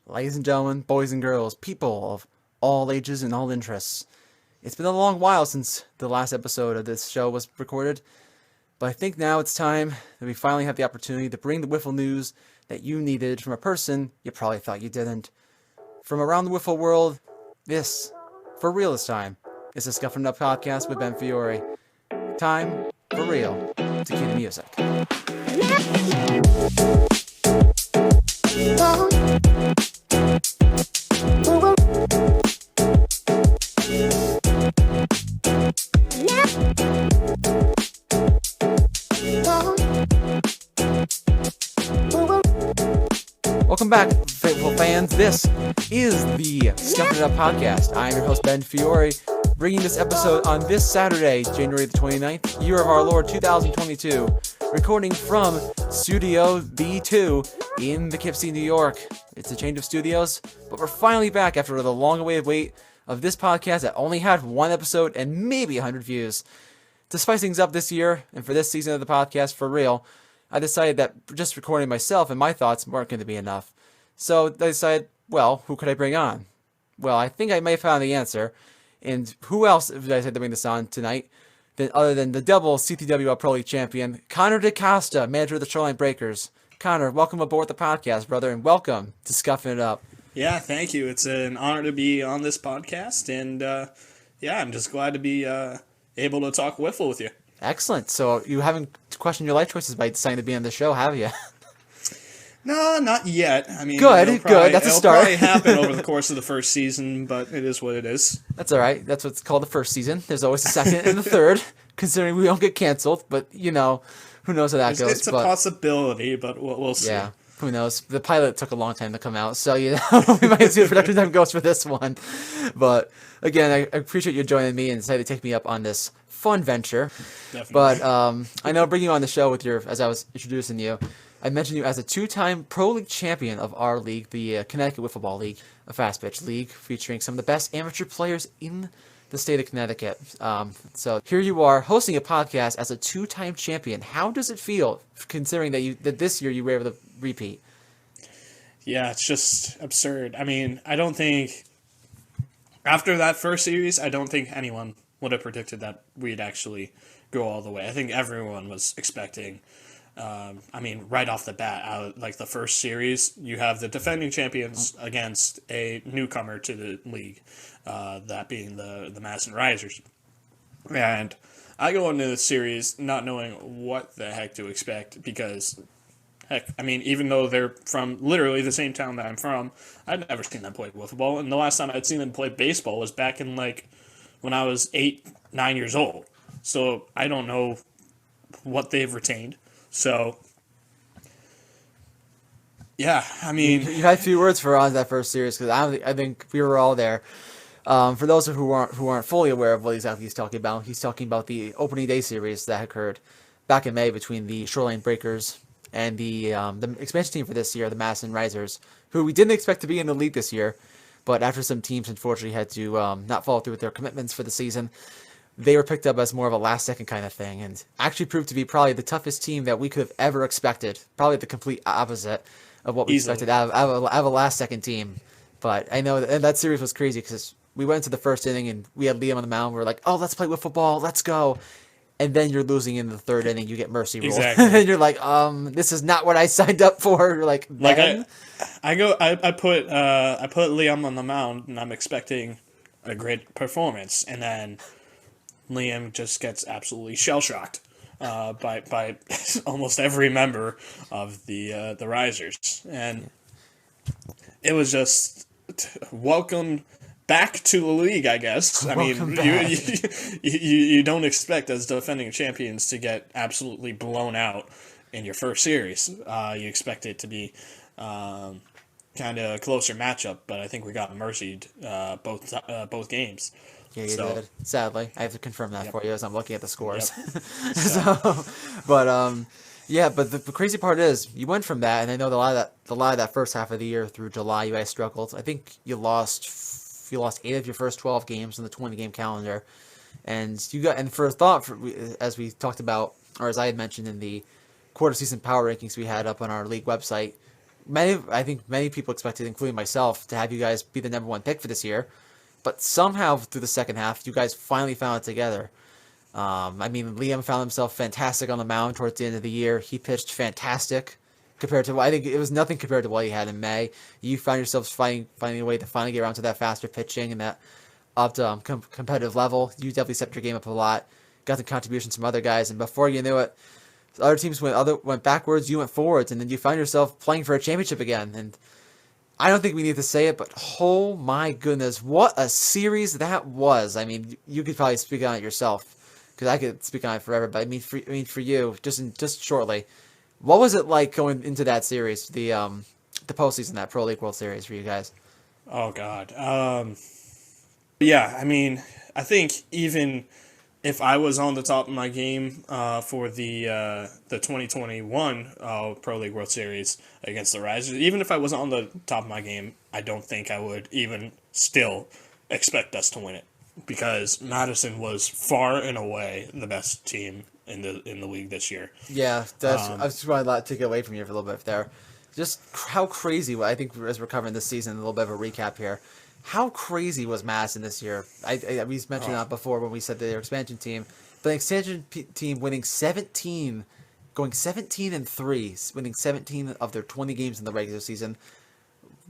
Ladies and gentlemen, boys and girls, people of all ages and all interests, it's been a long while since the last episode of this show was recorded, but I think now it's time that we finally have the opportunity to bring the Wiffle news that you needed from a person you probably thought you didn't. From around the Wiffle world, this, for real this time, is the Scuffin It Up podcast with Ben Fiore. Time, for real, to cue the music. Welcome back, faithful fans. This is the Scuffin It Up podcast. I am your host, Ben Fiore, bringing this episode on this Saturday, January the 29th, year of our Lord 2022, recording from Studio B2 in Poughkeepsie, New York. It's a change of studios, but we're finally back after the long-awaited wait of this podcast that only had one episode and maybe 100 views. To spice things up this year, and for this season of the podcast, for real, I decided that just recording myself and my thoughts weren't going to be enough. So I decided, well, who could I bring on? Well, I think I may have found the answer. And who else did I decide to bring this on tonight other than the double CTWL Pro League champion, Conor DeCosta, manager of the Shoreline Breakers. Conor, welcome aboard the podcast, brother, and welcome to Scuffin It Up. Yeah, thank you. It's an honor to be on this podcast, and I'm just glad to be able to talk Wiffle with you. Excellent. So you haven't questioned your life choices by deciding to be on the show, have you? No, not yet. I mean, good. That's a start. It'll probably happen over the course of the first season, but it is what it is. That's all right. That's what's called the first season. There's always a second and the third, considering we don't get canceled. But, who knows how that goes. It's a possibility, but we'll see. Yeah, who knows. The pilot took a long time to come out, so, we might see the production time goes for this one. But, again, I appreciate you joining me and decided to take me up on this fun venture. Definitely. But I know bringing you on the show as I was introducing you, I mentioned you as a two-time Pro League champion of our league, the Connecticut Wiffle Ball League, a fast-pitch league featuring some of the best amateur players in the state of Connecticut. So here you are hosting a podcast as a two-time champion. How does it feel, considering that this year you were able to repeat? Yeah, it's just absurd. I mean, I don't think after that first series, I don't think anyone would have predicted that we'd actually go all the way. I think everyone was expecting. Right off the bat, like the first series, you have the defending champions against a newcomer to the league, that being the Madison Risers. And I go into the series not knowing what the heck to expect because, even though they're from literally the same town that I'm from, I'd never seen them play wiffle ball. And the last time I'd seen them play baseball was back in when I was 8-9 years old. So I don't know what they've retained. So, yeah, you had a few words for us that first series because I think we were all there. For those who aren't fully aware of what exactly he's talking about the opening day series that occurred back in May between the Shoreline Breakers and the expansion team for this year, the Madison Risers, who we didn't expect to be in the league this year, but after some teams unfortunately had to not follow through with their commitments for the season, they were picked up as more of a last-second kind of thing and actually proved to be probably the toughest team that we could have ever expected. Probably the complete opposite of what we expected out of a last-second team. But I know that series was crazy because we went into the first inning and we had Liam on the mound. We were like, oh, let's play wiffle ball. Let's go. And then you're losing in the third inning. You get mercy rule. Exactly. And you're like, this is not what I signed up for. You're like, I put Liam on the mound and I'm expecting a great performance. And then Liam just gets absolutely shell-shocked by almost every member of the Risers. And it was just welcome back to the league, I guess. You don't expect as defending champions to get absolutely blown out in your first series. You expect it to be kind of a closer matchup, but I think we got mercied both games. Yeah, you did. Sadly, I have to confirm that for you as I'm looking at the scores. Yep. But the crazy part is you went from that, and I know a lot of that first half of the year through July, you guys struggled. I think you lost 8 of your first 12 games in the 20-game calendar, and for a thought, as we talked about, or as I had mentioned in the quarter season power rankings we had up on our league website, I think many people expected, including myself, to have you guys be the number one pick for this year. But somehow through the second half, you guys finally found it together. I mean, Liam found himself fantastic on the mound towards the end of the year. He pitched fantastic compared to, I think it was nothing compared to what he had in May. You found yourselves finding a way to finally get around to that faster pitching and that up to competitive level. You definitely stepped your game up a lot. Got the contributions from other guys, and before you knew it, the other teams went backwards, you went forwards, and then you found yourself playing for a championship again. And I don't think we need to say it, but oh my goodness, what a series that was! I mean, you could probably speak on it yourself, because I could speak on it forever. But I mean, for you, just shortly, what was it like going into that series, the postseason, that Pro League World Series for you guys? Oh God. Yeah, I mean, I think even if I was on the top of my game for the 2021 Pro League World Series against the Risers, even if I wasn't on the top of my game, I don't think I would even still expect us to win it, because Madison was far and away the best team in the league this year. Yeah, I just want to take it away from you for a little bit there. Just how crazy, I think as we're covering this season, a little bit of a recap here. How crazy was Madison this year? We mentioned that before when we said their expansion team. But the expansion team winning 17, going 17-3, winning 17 of their 20 games in the regular season.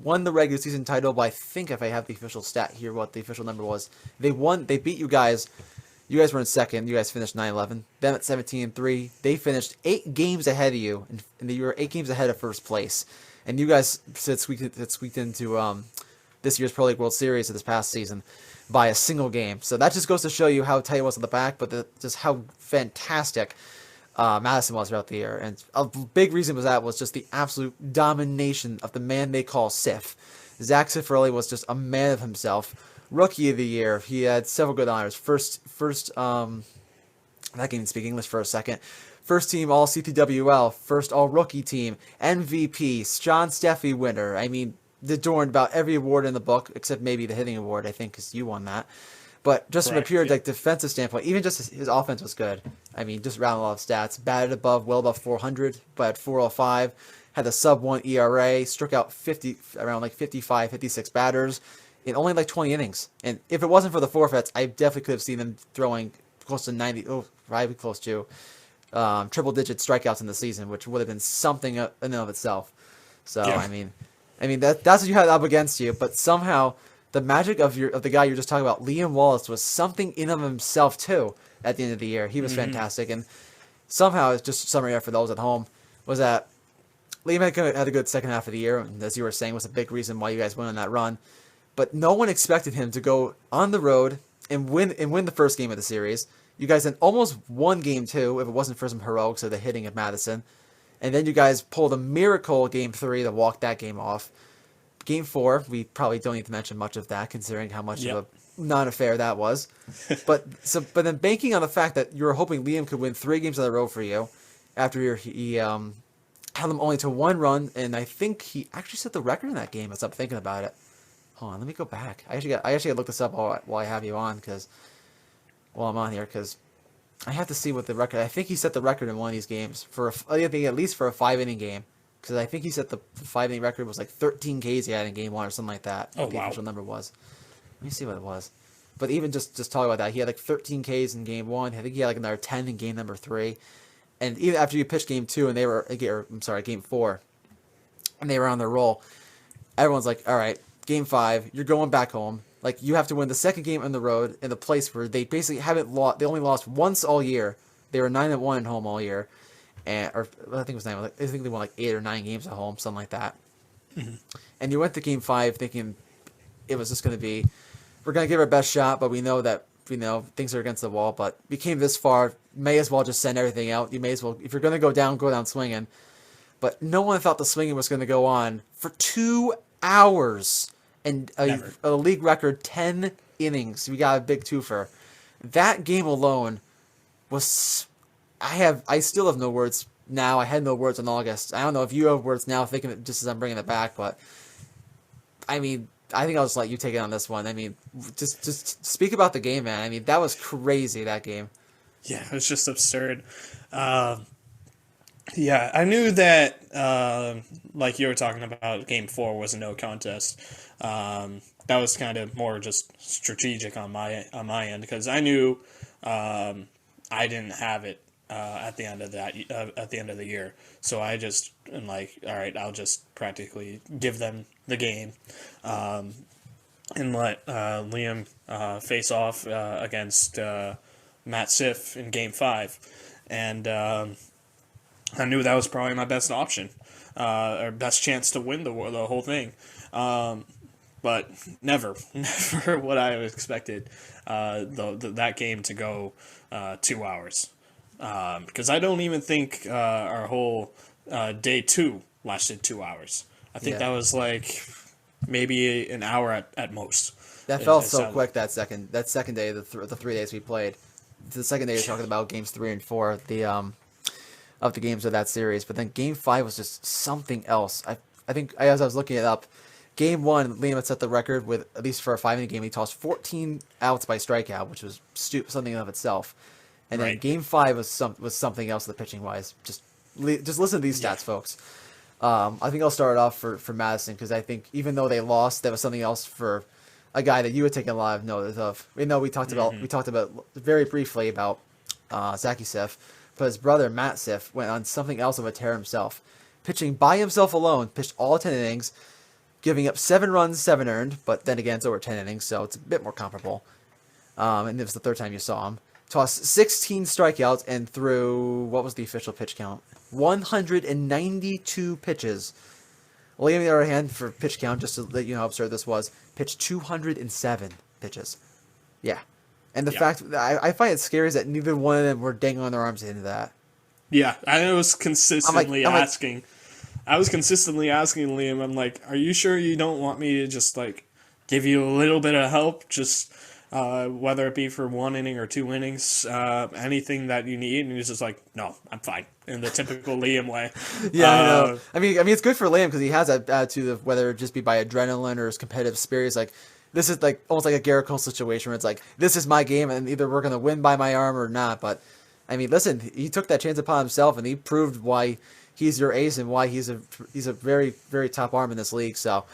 Won the regular season title by, I think if I have the official stat here, what the official number was. They beat you guys. You guys were in second. You guys finished 9-11. Them at 17-3. They finished 8 games ahead of you, and you were 8 games ahead of first place. And you guys squeaked into this year's Pro League World Series of this past season by a single game. So that just goes to show you how tight it was on the back, but just how fantastic Madison was throughout the year. And a big reason was just the absolute domination of the man they call Sif. Zach Cifarelli was just a man of himself. Rookie of the year. He had several good honors. First, I can't even speak English for a second. First team All CTWL, first All Rookie team, MVP, John Steffi winner. I mean, adorned about every award in the book, except maybe the hitting award, I think, because you won that. But just from a pure defensive standpoint, even just his offense was good. I mean, just round a lot of stats. Batted well above 400, but at 405. Had a sub-1 ERA, struck out around 55, 56 batters in only 20 innings. And if it wasn't for the forfeits, I definitely could have seen them throwing close to 90, probably close to triple-digit strikeouts in the season, which would have been something in and of itself. So, yeah. I mean that's what you had up against you, but somehow the magic of the guy you're just talking about, Liam Wallace, was something in of himself too. At the end of the year, he was fantastic, and somehow it's just a summary for those at home was that Liam had a good second half of the year, and as you were saying, was a big reason why you guys went on that run. But no one expected him to go on the road and win the first game of the series. You guys then almost won game 2 if it wasn't for some heroics of the hitting of Madison. And then you guys pulled a miracle game 3 to walk that game off. Game 4, we probably don't need to mention much of that, considering how much of a non-affair that was. But then banking on the fact that you were hoping Liam could win 3 games in a row for you, after he held them only to 1 run, and I think he actually set the record in that game. As I'm thinking about it. Hold on, let me go back. I actually got to look this up while I have you on, while I'm on here, because I have to see what the record. I think he set the record in one of these games I think at least for a 5-inning game, because I think he set the 5-inning record was 13 Ks he had in game 1 or something like that. Oh, what the wow. official number was. Let me see what it was. But even just talking about that, he had 13 Ks in game 1. I think he had another 10 in game number 3. And even after you pitched game 2 and game 4, and they were on their roll, everyone's like, all right, game 5, you're going back home. You have to win the second game on the road in the place where they basically haven't lost. They only lost once all year. They were 9-1 at home all year, or I think it was 9. I think they won 8 or 9 games at home, something like that. Mm-hmm. And you went to game 5 thinking it was just going to be, we're going to give our best shot, but we know that things are against the wall. But we came this far, may as well just send everything out. You may as well, if you're going to go down swinging. But no one thought the swinging was going to go on for 2 hours. And a league record 10 innings. We got a big twofer. That game alone was. I still have no words now. I had no words in August. I don't know if you have words now, thinking it just as I'm bringing it back. But I mean, I think I'll just let you take it on this one. I mean, just speak about the game, man. I mean, that was crazy. That game. Yeah, it was just absurd. Yeah, I knew that, like you were talking about, Game 4 was a no contest. That was kind of more just strategic on my end because I knew I didn't have it at the end of at the end of the year. So I just am like, all right, I'll just practically give them the game, and let Liam face off against Matt Siff in Game 5, and I knew that was probably my best option, or best chance to win the whole thing. But never, never what I expected that game to go 2 hours. Because I don't even think our whole day 2 lasted 2 hours. I think that was like maybe an hour at most. That felt so quick that second day, the 3 days we played. The second day you're talking about games 3 and 4, of the games of that series. But then Game 5 was just something else. I think as I was looking it up, Game 1, Liam had set the record with, at least for a 5-inning game, he tossed 14 outs by strikeout, which was something in of itself. And then Game 5 was something else, the pitching wise. Just listen to these stats, folks. I think I'll start off for Madison because I think even though they lost, there was something else for a guy that you had taken a lot of notice of. We know we talked about very briefly about Zachy Siff, but his brother Matt Siff went on something else of a tear himself, pitching by himself alone, pitched all 10 innings, giving up 7 runs, 7 earned. But then again, it's over 10 innings, so it's a bit more comparable. And it was the third time you saw him. Tossed 16 strikeouts and threw, what was the official pitch count? 192 pitches. Liam, on the other hand, for pitch count, just to let you know how absurd this was, pitched 207 pitches. Yeah. And the fact that I find it scary is that neither one of them were dangling their arms into that. Yeah, I was consistently asking. I was consistently asking Liam, I'm like, are you sure you don't want me to just, like, give you a little bit of help? Just, whether it be for 1 inning or 2 innings, anything that you need? And he's just like, no, I'm fine. In the typical Liam way. Yeah, I know. I mean, it's good for Liam because he has that attitude of whether it just be by adrenaline or his competitive spirit. He's like, this is like almost like a Garrett Cole situation where it's like, this is my game and either we're going to win by my arm or not. But, I mean, listen, he took that chance upon himself and he proved why he's your ace and why he's a very, very top arm in this league. So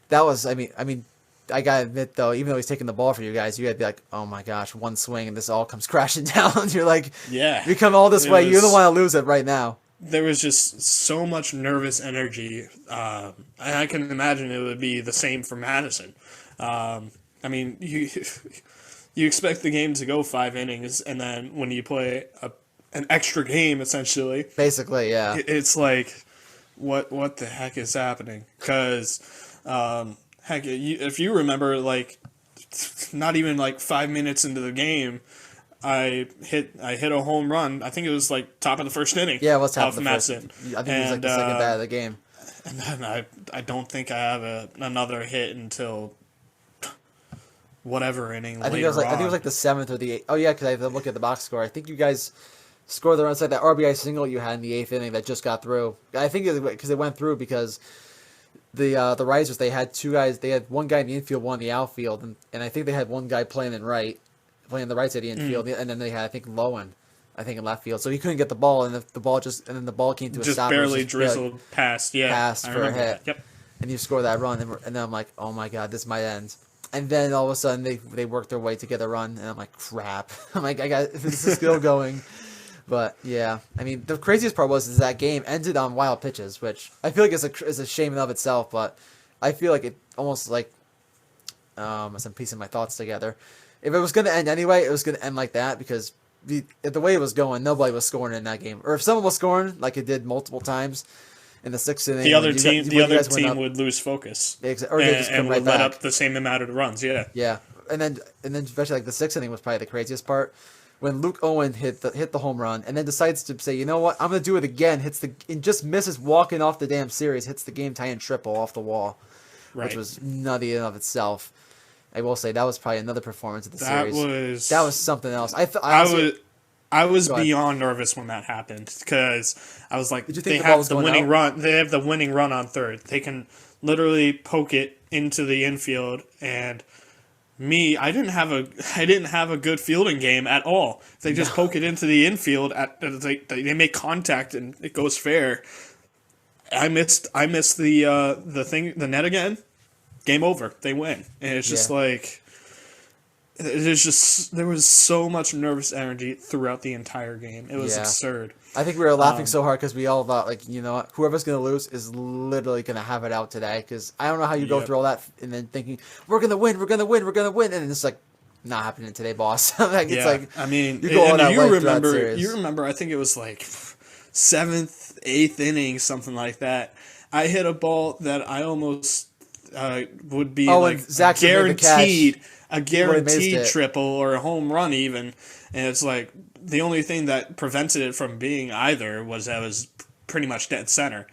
that was, I mean, I got to admit, though, even though he's taking the ball for you guys, you had to be like, oh my gosh, one swing and this all comes crashing down. You're like, you come all this way. You don't want to lose it right now. There was just so much nervous energy. I can imagine it would be the same for Madison. I mean, you expect the game to go 5 innings, and then when you play an extra game, essentially. Basically, yeah. It's like, what the heck is happening? Because, heck, if you remember, like, not even like 5 minutes into the game, I hit a home run. I think it was like top of the first inning. Yeah, it was top of the Madison. First. I think it was like the second bat of the game. And then I don't think I have another hit until whatever inning. I think it was like the 7th or the 8th. Oh yeah, because I have to look at the box score. I think you guys scored the runs like that RBI single you had in the 8th inning that just got through. I think because it went through because the Risers, they had 2 guys. They had 1 guy in the infield, 1 in the outfield, and I think they had 1 guy playing the right side of the infield, and then they had, I think, Lowen, in left field. So he couldn't get the ball, and the ball came to a stop. Barely drizzled past for a hit. That. Yep. And you score that run, and then I'm like, oh my god, this might end. And then all of a sudden they work their way to get a run, and I'm like, crap. I'm like, this is still going. But yeah, I mean, the craziest part was that game ended on wild pitches, which I feel like is a shame in of itself. But I feel like it almost like as I'm piecing my thoughts together. If it was going to end anyway, it was going to end like that because the way it was going, nobody was scoring in that game. Or if someone was scoring, like it did multiple times in the 6th inning, the other team would lose focus, or they just come right would back. Let up the same amount of runs. Yeah, and then especially like the 6th inning was probably the craziest part when Luke Owen hit the home run and then decides to say, you know what, I'm going to do it again. And just misses walking off the damn series, hits the game tying triple off the wall, which was nutty in of itself. I will say that was probably another performance of the series. That was something else. I was beyond nervous when that happened because I was like, did you think they have the winning run. They have the winning run on third. They can literally poke it into the infield and I didn't have a good fielding game at all. They just poke it into the infield they make contact and it goes fair. I missed the net again. Game over. They win. And it's just like there was so much nervous energy throughout the entire game. It was absurd. I think we were laughing so hard because we all thought, like, you know what, whoever's going to lose is literally going to have it out today. Because I don't know how you go through all that and then thinking, we're going to win, we're going to win, we're going to win. And it's like, not happening today, boss. It's like, I mean, you remember, I think it was like 7th, 8th inning, something like that. I hit a ball that I almost would be a guaranteed triple or a home run even. And it's like, the only thing that prevented it from being either was that it was pretty much dead center.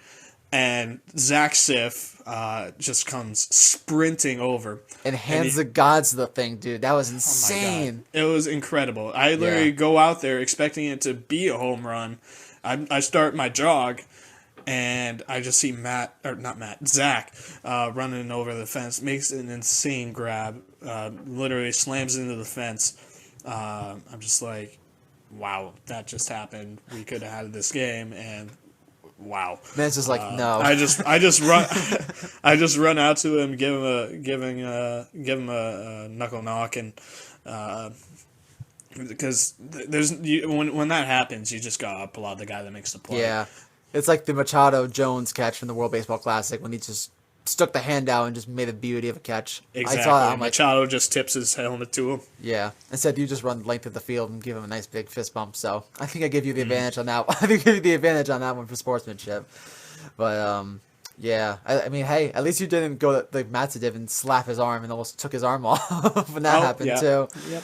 And Zach Siff just comes sprinting over. And hands the gods the thing, dude. That was insane. Oh, it was incredible. I literally go out there expecting it to be a home run. I start my jog, and I just see Zach running over the fence, makes an insane grab, literally slams into the fence. I'm just like, wow, that just happened. We could have had this game, and wow. Man's just like, no. I just run out to him, give him a knuckle knock, and because when that happens, you just gotta applaud the guy that makes the play. Yeah, it's like the Machado Jones catch from the World Baseball Classic when he just stuck the hand out and just made a beauty of a catch. Exactly. I saw that. I'm Machado just tips his helmet to him. Yeah. Instead, you just run the length of the field and give him a nice big fist bump. So I think I give you the advantage on that. I think I give you the advantage on that one for sportsmanship. But yeah. I mean, hey, at least you didn't go like Matza did and slap his arm and almost took his arm off when that happened too. Yep.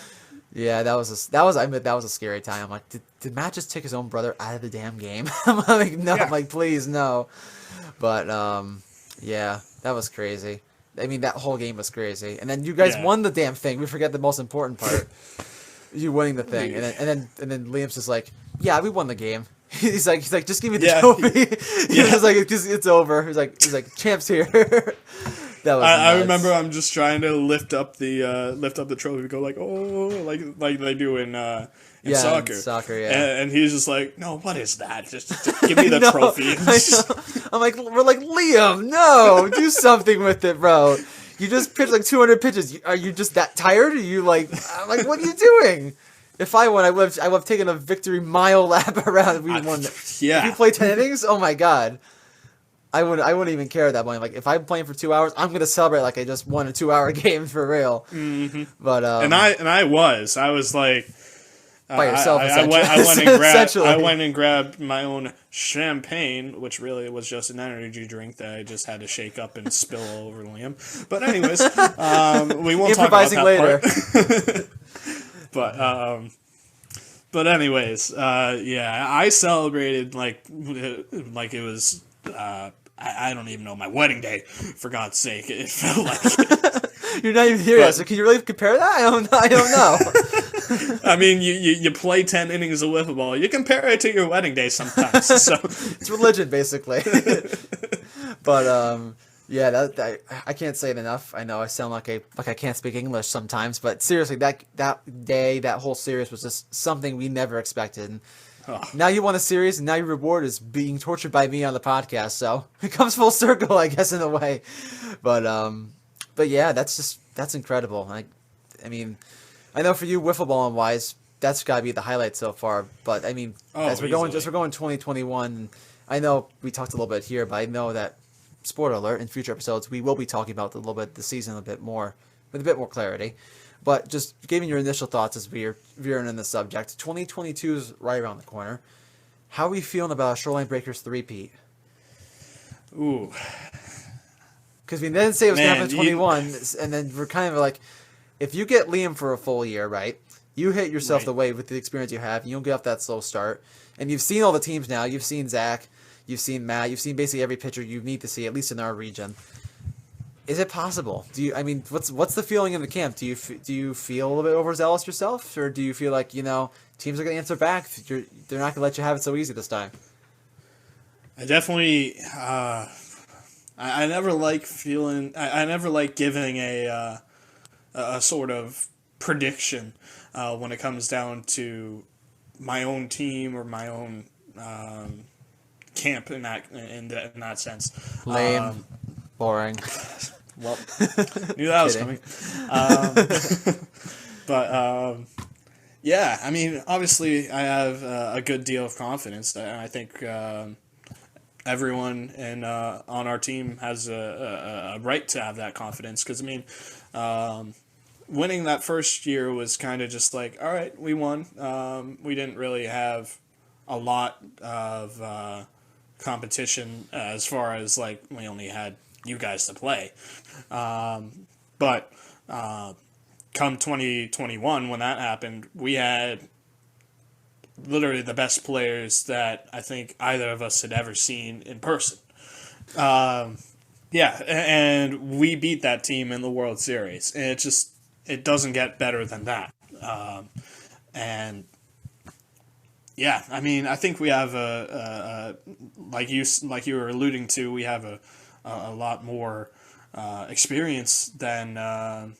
Yeah, that was a scary time. I'm like, did Matt just take his own brother out of the damn game? I'm like, no. Yeah. I'm like, please, no. But yeah, that was crazy. I mean, that whole game was crazy. And then you guys won the damn thing. We forget the most important part. You winning the thing. And then Liam's just like, yeah, we won the game. He's like, just give me the trophy. He's like, it's over. He's like, champ's here. That was I remember I'm just trying to lift up the trophy, go like, oh, like they do in soccer. In soccer, yeah. And he's just like, no, what is that? Just give me the trophy. I'm like, we're like, Liam, no, do something with it, bro. You just pitched like 200 pitches. Are you just that tired? Are you like, I'm like, what are you doing? If I won, I would have taken a victory mile lap around if we won. Yeah. If you play 10 innings, oh my god. I wouldn't even care at that point. Like, if I'm playing for 2 hours, I'm gonna celebrate like I just won a 2-hour game for real. Mm-hmm. But I was like, by yourself. I went and grabbed my own champagne, which really was just an energy drink that I just had to shake up and spill all over Liam. But anyways, we won't talk about that later. But anyways, yeah, I celebrated like it was. I don't even know, my wedding day, for God's sake. It felt like you're not even here yet, so can you really compare that? I don't know. I mean, you play 10 innings of wiffle ball. You compare it to your wedding day sometimes. So it's religion, basically. But yeah, that I can't say it enough. I know I sound like I can't speak English sometimes, but seriously, that day, that whole series was just something we never expected. And now you won a series, and now your reward is being tortured by me on the podcast. So it comes full circle, I guess, in a way. But yeah, that's incredible. I mean, I know for you, wiffle ball and wise, that's got to be the highlight so far. But I mean, as we're going 2021, I know we talked a little bit here, but I know that, spoiler alert, in future episodes we will be talking about a little bit the season a bit more with a bit more clarity. But just giving your initial thoughts as we're veering in the subject. 2022 is right around the corner. How are we feeling about Shoreline Breakers 3-peat? Ooh. Because we didn't say it was going to happen in 21, and then we're kind of like, if you get Liam for a full year, right, you hit yourself the way with the experience you have, and you don't get off that slow start. And you've seen all the teams now. You've seen Zach. You've seen Matt. You've seen basically every pitcher you need to see, at least in our region. Is it possible? What's the feeling in the camp? Do you feel a little bit overzealous yourself, or do you feel like, teams are going to answer back? They're not going to let you have it so easy this time. I definitely. I never like feeling. I never like giving a a sort of prediction when it comes down to my own team or my own camp in that sense. Lame, boring. Well, knew that was coming. But yeah, I mean, obviously, I have a good deal of confidence, and I think everyone on our team has a right to have that confidence. Because I mean, winning that first year was kind of just like, all right, we won. We didn't really have a lot of competition as far as like we only had you guys to play. But come 2021, when that happened, we had literally the best players that I think either of us had ever seen in person. Yeah, and we beat that team in the World Series. And it doesn't get better than that. And yeah, I mean, I think we have like you were alluding to, we have a lot more experience than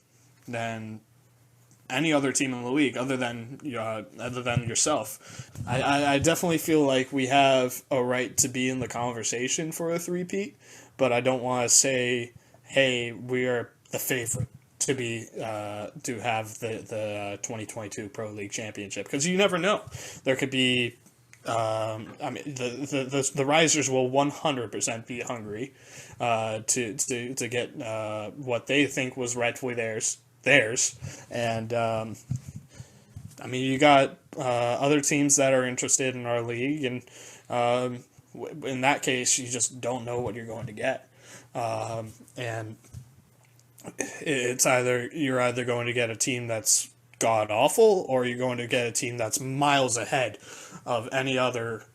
any other team in the league, other than yourself. I definitely feel like we have a right to be in the conversation for a three-peat, but I don't want to say, hey, we are the favorite to be to have the 2022 Pro League Championship, because you never know. There could be I mean, the Risers will 100% be hungry to get what they think was rightfully theirs. And I mean, you got other teams that are interested in our league, and in that case, you just don't know what you're going to get. And you're either going to get a team that's god awful, or you're going to get a team that's miles ahead of any other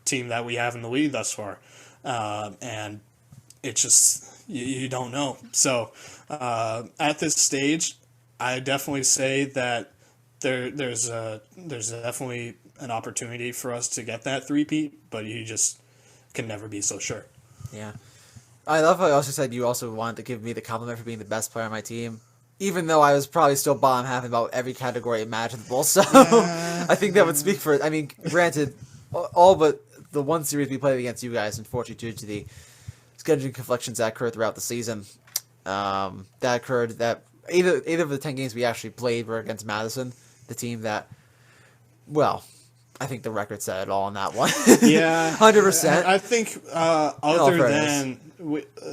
team that we have in the league thus far. And it's just you don't know. So at this stage, I definitely say that there's definitely an opportunity for us to get that three-peat, but you just can never be so sure. Yeah. I love how you also said you also wanted to give me the compliment for being the best player on my team, even though I was probably still bottom half in about every category imaginable. So Yeah. I think that would speak for it. I mean, granted, all but the one series we played against you guys, unfortunately due to the scheduling conflictions that occurred throughout the season, that occurred that either of the 10 games we actually played were against Madison, the team that, well, I think the record said it all on that one. Yeah, 100%. I think other than,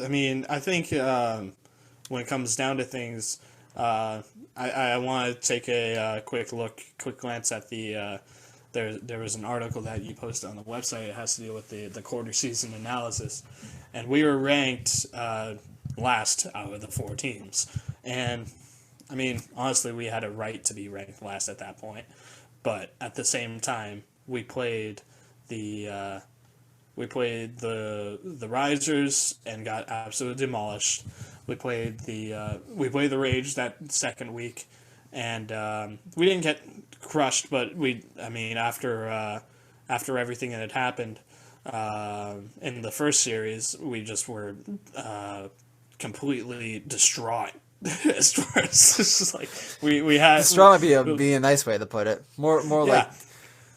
I mean, I think when it comes down to things, I want to take a quick glance at the. There was an article that you posted on the website. It has to do with the quarter season analysis, and we were ranked last out of the 4 teams. And I mean, honestly, we had a right to be ranked last at that point. But at the same time, we played the Risers and got absolutely demolished. We played the Rage that second week, and we didn't get crushed. But after everything that had happened in the first series, we just were completely distraught. As far as just like we had, distraught might be a nice way to put it. More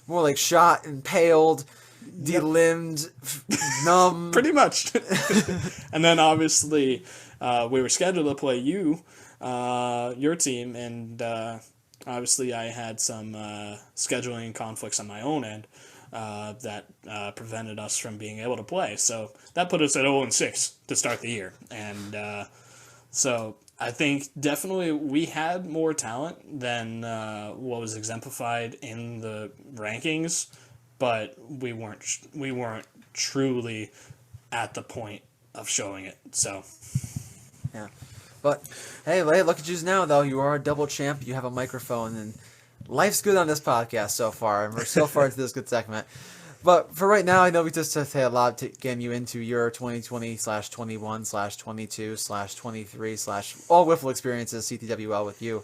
like shot, impaled, delimbed, numb. Pretty much. And then obviously we were scheduled to play your team, and obviously I had some scheduling conflicts on my own end that prevented us from being able to play. So that put us at 0-6 to start the year, and so I think definitely we had more talent than what was exemplified in the rankings, but we weren't truly at the point of showing it. So, yeah. But hey, look at you now though. You are a double champ. You have a microphone, and life's good on this podcast so far, and we're so far into this good segment. But for right now, I know we just had a lot to get you into your 2020/21/22/23/ all Wiffle experiences, CTWL with you.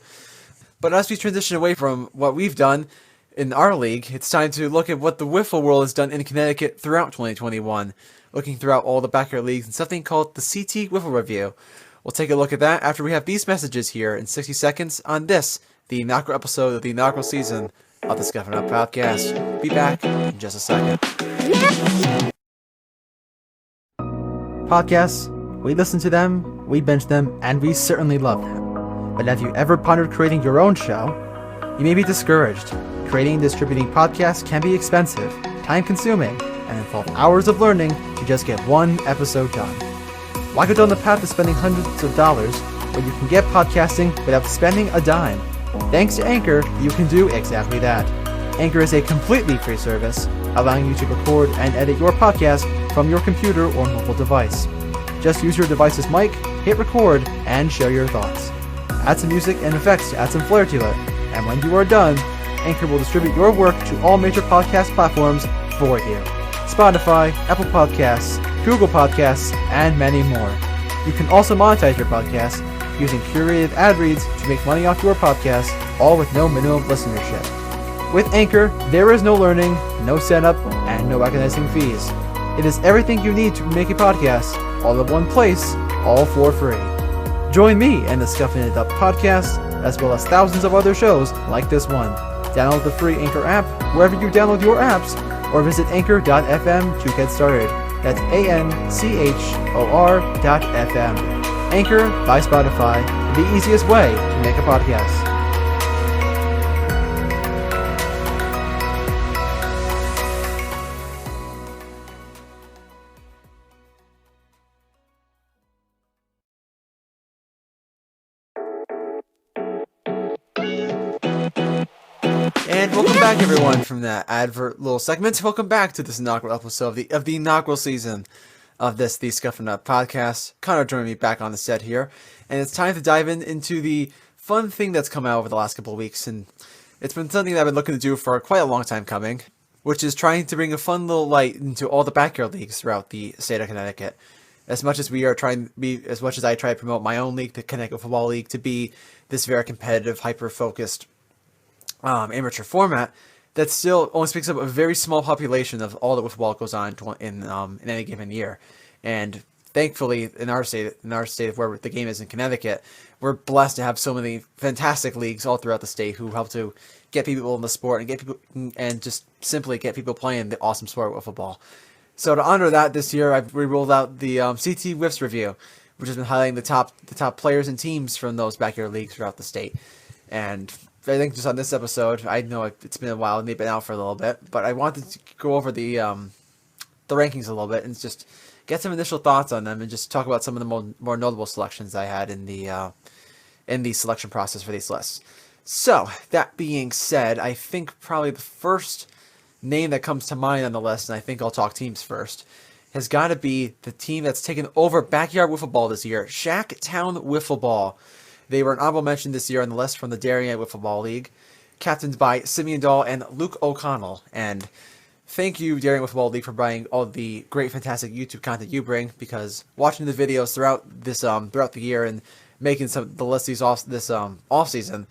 But as we transition away from what we've done in our league, it's time to look at what the Wiffle world has done in Connecticut throughout 2021, looking throughout all the backyard leagues and something called the CT Wiffle Review, We'll take a look at that after we have these messages here in 60 seconds on this, the inaugural episode of the inaugural season of the Scuffin It Up podcast. Be back in just a second. Podcasts, we listen to them, we binge them, and we certainly love them. But have you ever pondered creating your own show? You may be discouraged. Creating and distributing podcasts can be expensive, time-consuming, and involve hours of learning to just get one episode done. Why go down the path of spending hundreds of dollars when you can get podcasting without spending a dime? Thanks to Anchor, you can do exactly that. Anchor is a completely free service, allowing you to record and edit your podcast from your computer or mobile device. Just use your device's mic, hit record, and share your thoughts. Add some music and effects to add some flair to it, and when you are done, Anchor will distribute your work to all major podcast platforms for you. Spotify, Apple Podcasts, Google Podcasts, and many more. You can also monetize your podcast using curated ad reads to make money off your podcast, all with no minimum listenership. With Anchor, there is no learning, no setup, and no organizing fees. It is everything you need to make a podcast, all in one place, all for free. Join me and the Scuffin It Up podcast, as well as thousands of other shows like this one. Download the free Anchor app wherever you download your apps, or visit anchor.fm to get started. That's ANCHOR.FM. Anchor by Spotify, the easiest way to make a podcast. And welcome back, everyone, from that advert little segment. Welcome back to this inaugural episode of the inaugural season of the Scuffin It Up podcast. Conor joining me back on the set here, and it's time to dive into the fun thing that's come out over the last couple of weeks, and it's been something that I've been looking to do for quite a long time coming, which is trying to bring a fun little light into all the backyard leagues throughout the state of Connecticut. As much as I try to promote my own league, the Connecticut Wiffle Ball League, to be this very competitive, hyper-focused amateur format, that still only speaks up a very small population of all that wiffle ball goes on in any given year. And thankfully, in our state of where the game is in Connecticut, we're blessed to have so many fantastic leagues all throughout the state who help to get people in the sport and just simply get people playing the awesome sport of wiffle ball. So to honor that, this year we rolled out the CT Wiffs review, which has been highlighting the top players and teams from those backyard leagues throughout the state. And I think just on this episode, I know it's been a while and they've been out for a little bit, but I wanted to go over the rankings a little bit and just get some initial thoughts on them and just talk about some of the more notable selections I had in the selection process for these lists. So that being said, I think probably the first name that comes to mind on the list, and I think I'll talk teams first, has got to be the team that's taken over backyard wiffle ball this year, Shacktown Wiffle Ball. They were an honorable mention this year on the list from the Darien Wiffle Ball League, captained by Simeon Dahl and Luke O'Connell. And thank you, Darien Wiffle Ball League, for bringing all the great, fantastic YouTube content you bring, because watching the videos throughout the year and making the list this off season,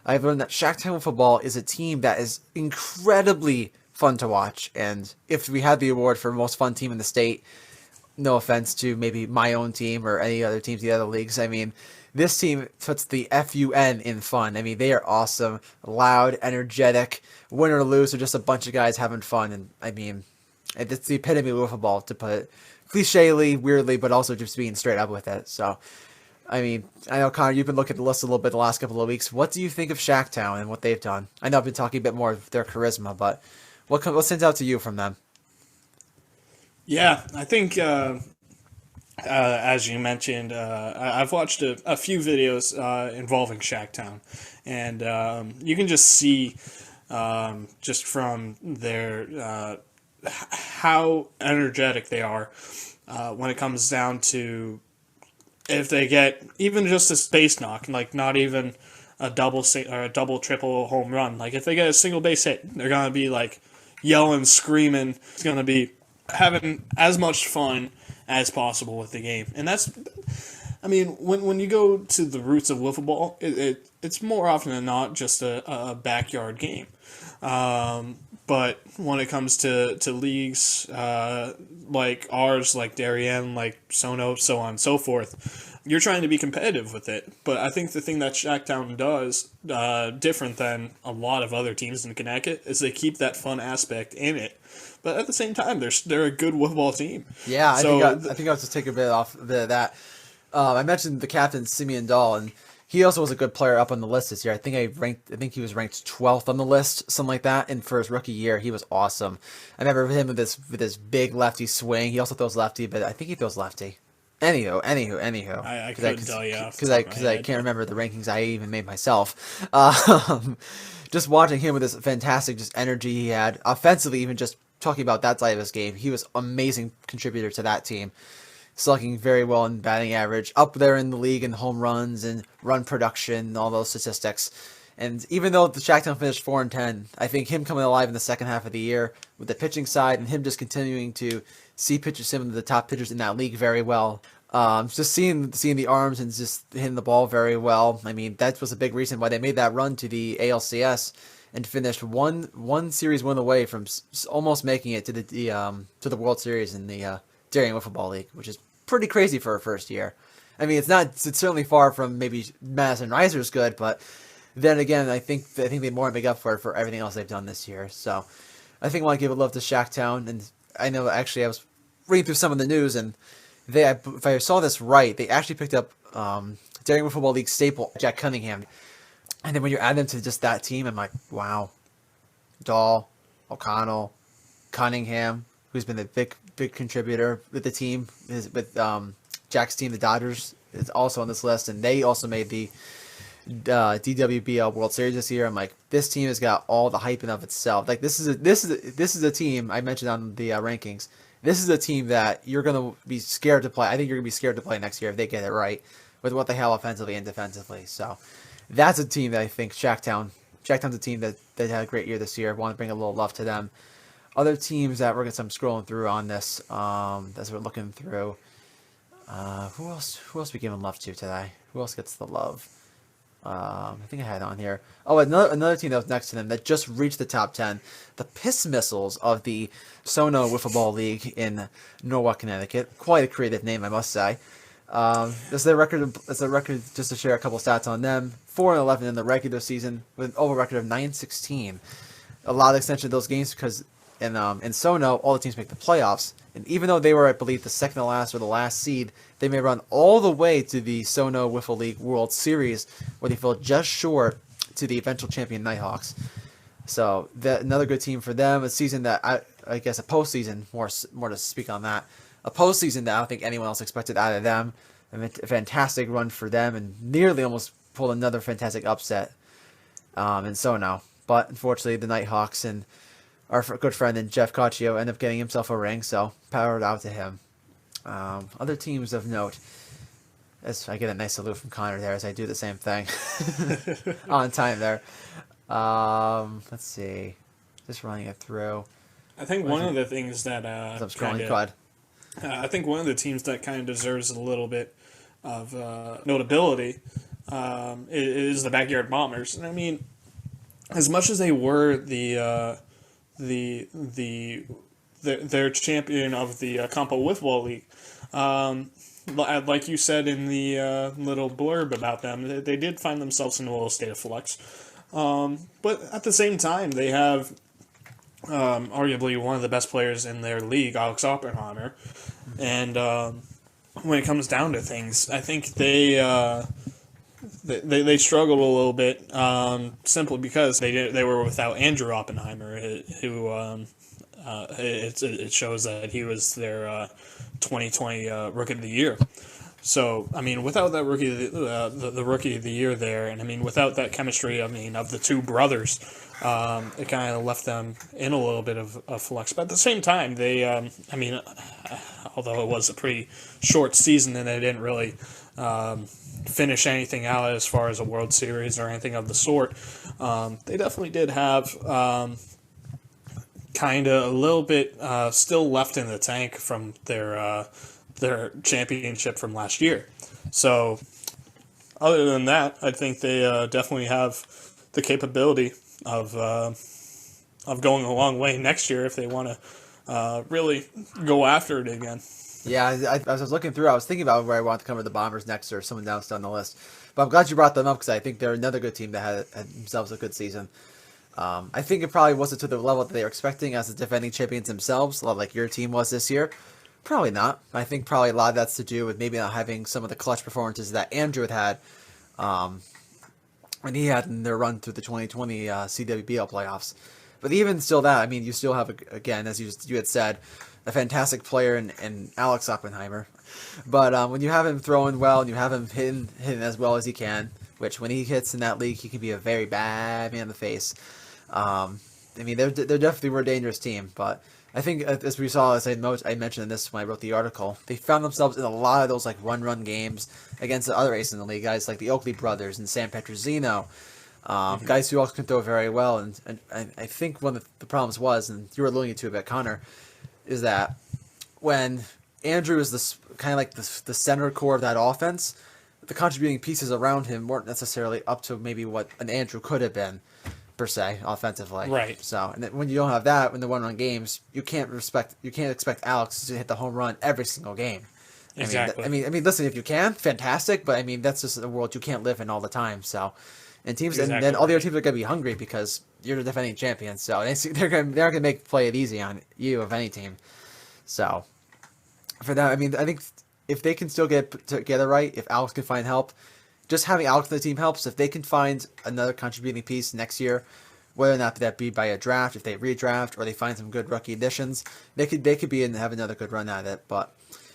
I've learned that Shacktown Wiffle Ball is a team that is incredibly fun to watch. And if we had the award for most fun team in the state, no offense to maybe my own team or any other teams in the other leagues, I mean, this team puts the FUN in fun. I mean, they are awesome, loud, energetic. Win or lose, they're just a bunch of guys having fun. And I mean, it's the epitome of wiffle ball, to put it clichély, weirdly, but also just being straight up with it. So, I mean, I know, Conor, you've been looking at the list a little bit the last couple of weeks. What do you think of Shacktown and what they've done? I know I've been talking a bit more of their charisma, but what stands out to you from them? Yeah, I think... as you mentioned, I've watched a few videos involving Shacktown, and you can just see just from their how energetic they are when it comes down to if they get even just a space knock, like not even a double or a double, triple home run. Like if they get a single base hit, they're gonna be like yelling, screaming. It's gonna be having as much fun as possible with the game. And that's, I mean, when you go to the roots of wiffle ball, it's more often than not just a backyard game. But when it comes to leagues like ours, like Darien, like Sono, so on and so forth, you're trying to be competitive with it. But I think the thing that Shacktown does, different than a lot of other teams in Connecticut, is they keep that fun aspect in it. But at the same time, they're a good wiffle ball team. Yeah, I So think I was just take a bit of that. I mentioned the captain Simeon Dahl, and he also was a good player up on the list this year. I think he was ranked 12th on the list, something like that. And for his rookie year, he was awesome. I remember him with his big lefty swing. He also throws lefty, but I think he throws lefty. Anywho. I couldn't tell you because I can't remember the rankings I even made myself. Just watching him with this fantastic just energy he had offensively, even just talking about that side of his game, he was amazing contributor to that team. Slugging very well in batting average, up there in the league in home runs and run production and all those statistics. And even though the Shacktown finished 4-10, I think him coming alive in the second half of the year with the pitching side and him just continuing to see pitchers, some of the top pitchers in that league very well. Just seeing the arms and just hitting the ball very well. I mean, that was a big reason why they made that run to the ALCS and finished one series win away from almost making it to the World Series in the Darien Wiffle Ball League, which is pretty crazy for a first year. I mean, it's certainly far from maybe Madison Riser's good, but then again, I think they more make up for it for everything else they've done this year. So I think I want to give a love to Shacktown, and I know actually I was reading through some of the news, and if I saw this right, they actually picked up Darien Wiffle Ball League staple Jack Cunningham, and then when you add them to just that team, I'm like, wow, Dahl, O'Connell, Cunningham, who's been a big contributor with the team, with Jack's team, the Dodgers, is also on this list, and they also made the DWBL World Series this year. I'm like, this team has got all the hype in of itself. Like this is a team I mentioned on the rankings. This is a team that you're gonna be scared to play. I think you're gonna be scared to play next year if they get it right with what they have offensively and defensively. So that's a team that I think Shacktown's a team that had a great year this year. I want to bring a little love to them. Other teams that I'm scrolling through on this, as we're looking through. Who else we giving love to today? Who else gets the love? I think I had it on here. Oh, another team that was next to them that just reached the top 10. The Piss Missiles of the Sono Wiffle Ball League in Norwalk, Connecticut. Quite a creative name, I must say. This is a record just to share a couple stats on them. 4-11 in the regular season with an over record of 9-16. A lot of extension of those games because in Sono, all the teams make the playoffs. And even though they were, I believe, the second to last or the last seed, they may run all the way to the Sono Wiffle League World Series, where they fell just short to the eventual champion Nighthawks. So another good team for them. A season that I guess a postseason, more to speak on that. A postseason that I don't think anyone else expected out of them. A fantastic run for them, and nearly almost pulled another fantastic upset in Sono. But unfortunately, the Nighthawks and our good friend and Jeff Caccio ended up getting himself a ring, so powered out to him. Other teams of note, as I get a nice salute from Conor there as I do the same thing on time there. Let's see, just running it through. I think one of the things that I think one of the teams that kind of deserves a little bit of notability is the Backyard Bombers. And I mean, as much as they were their champion of the Compo Wiffle League, like you said in the little blurb about them, they did find themselves in a little state of flux. But at the same time, they have arguably one of the best players in their league, Alex Oppenheimer. And when it comes down to things, I think they struggled a little bit simply because they were without Andrew Oppenheimer, who it shows that he was their 2020 Rookie of the Year. So I mean, without that the Rookie of the Year there, and I mean without that chemistry, I mean of the two brothers, it kind of left them in a little bit of a flux. But at the same time, they I mean, although it was a pretty short season and they didn't really finish anything out as far as a World Series or anything of the sort, they definitely did have kind of a little bit still left in the tank from their championship from last year. So other than that, I think they definitely have the capability of of going a long way next year if they want to really go after it again. Yeah, as I was looking through, I was thinking about where I want to cover the Bombers next or someone else down the list. But I'm glad you brought them up because I think they're another good team that had themselves a good season. I think it probably wasn't to the level that they were expecting as the defending champions themselves, a lot like your team was this year. Probably not. I think probably a lot of that's to do with maybe not having some of the clutch performances that Andrew had when he had in their run through the 2020 CWBL playoffs. But even still that, I mean, you still have, again, as you had said, a fantastic player in Alex Oppenheimer. But when you have him throwing well and you have him hitting as well as he can, which when he hits in that league, he can be a very bad man in the face. I mean, they're definitely were a dangerous team, but I think as we saw, as I mentioned in this when I wrote the article, they found themselves in a lot of those like run games against the other aces in the league, guys like the Oakley brothers and Sam Petrosino, guys who also can throw very well. And I think one of the problems was, and you were alluding to it a bit, Connor, is that when Andrew is this kind of like the center core of that offense, the contributing pieces around him weren't necessarily up to maybe what an Andrew could have been, per se, offensively. Right. So, and when you don't have that in the one-run games, you can't expect Alex to hit the home run every single game. Exactly. I mean, listen, if you can, fantastic, but I mean, that's just a world you can't live in all the time. So, and teams, exactly. And then all the other teams are going to be hungry because you're the defending champion. So they're going to play it easy on you of any team. So, for that, I mean, I think if they can still get together right, if Alex can find help, just having Alex on the team helps. If they can find another contributing piece next year, whether or not that be by a draft, if they redraft, or they find some good rookie additions, they could be in and have another good run at it. But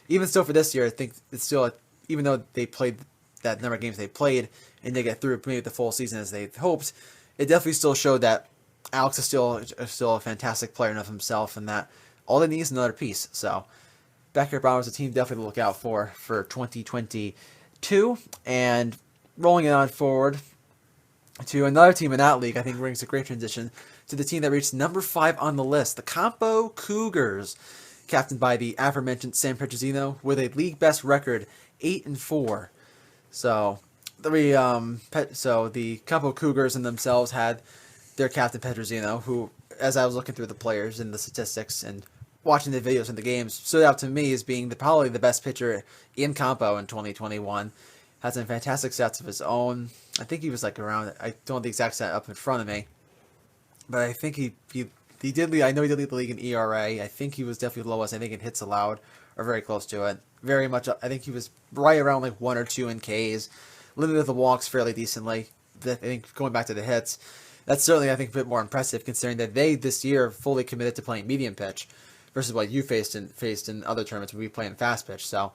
even still for this year, I think it's still, even though they played that number of games they played and they get through maybe the full season as they hoped, it definitely still showed that Alex is still a fantastic player enough himself, and that all they need is another piece. So, Backyard Bombers, a team definitely to look out for 2022. And rolling it on forward to another team in that league, I think brings a great transition to the team that reached number 5 on the list, the Campo Cougars, captained by the aforementioned Sam Petrosino with a league best record 8-4. So the Campo Cougars in themselves had their captain Petrosino, who, as I was looking through the players and the statistics and watching the videos in the games, stood out to me as being probably the best pitcher in Campo in 2021. Had some fantastic stats of his own. I think he was like around, I don't have the exact stat up in front of me, but I think he did lead, I know he did lead the league in ERA. I think he was definitely the lowest, I think, in hits allowed, or very close to it. Very much, I think he was right around like 1 or 2 in Ks. Limited the walks fairly decently. I think going back to the hits, that's certainly, I think, a bit more impressive considering that they, this year, fully committed to playing medium pitch versus what you faced in other tournaments when we play in fast pitch. So,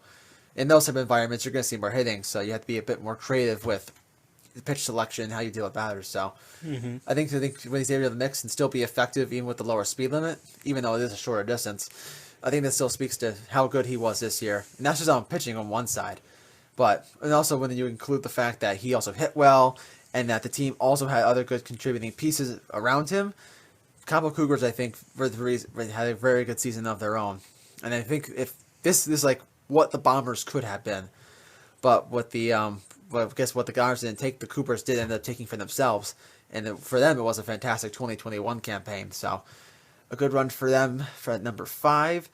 in those type of environments, you're going to see more hitting, so you have to be a bit more creative with the pitch selection, how you deal with batters. So, I think when he's able to mix and still be effective even with the lower speed limit, even though it is a shorter distance, I think that still speaks to how good he was this year. And that's just on pitching on one side. And also when you include the fact that he also hit well and that the team also had other good contributing pieces around him, Campo Cougars, I think, had a very good season of their own. And I think if this is like what the Bombers could have been, but what I guess what the Bombers didn't take, the Cougars did end up taking for themselves. And for them, it was a fantastic 2021 campaign. So a good run for them for number 5.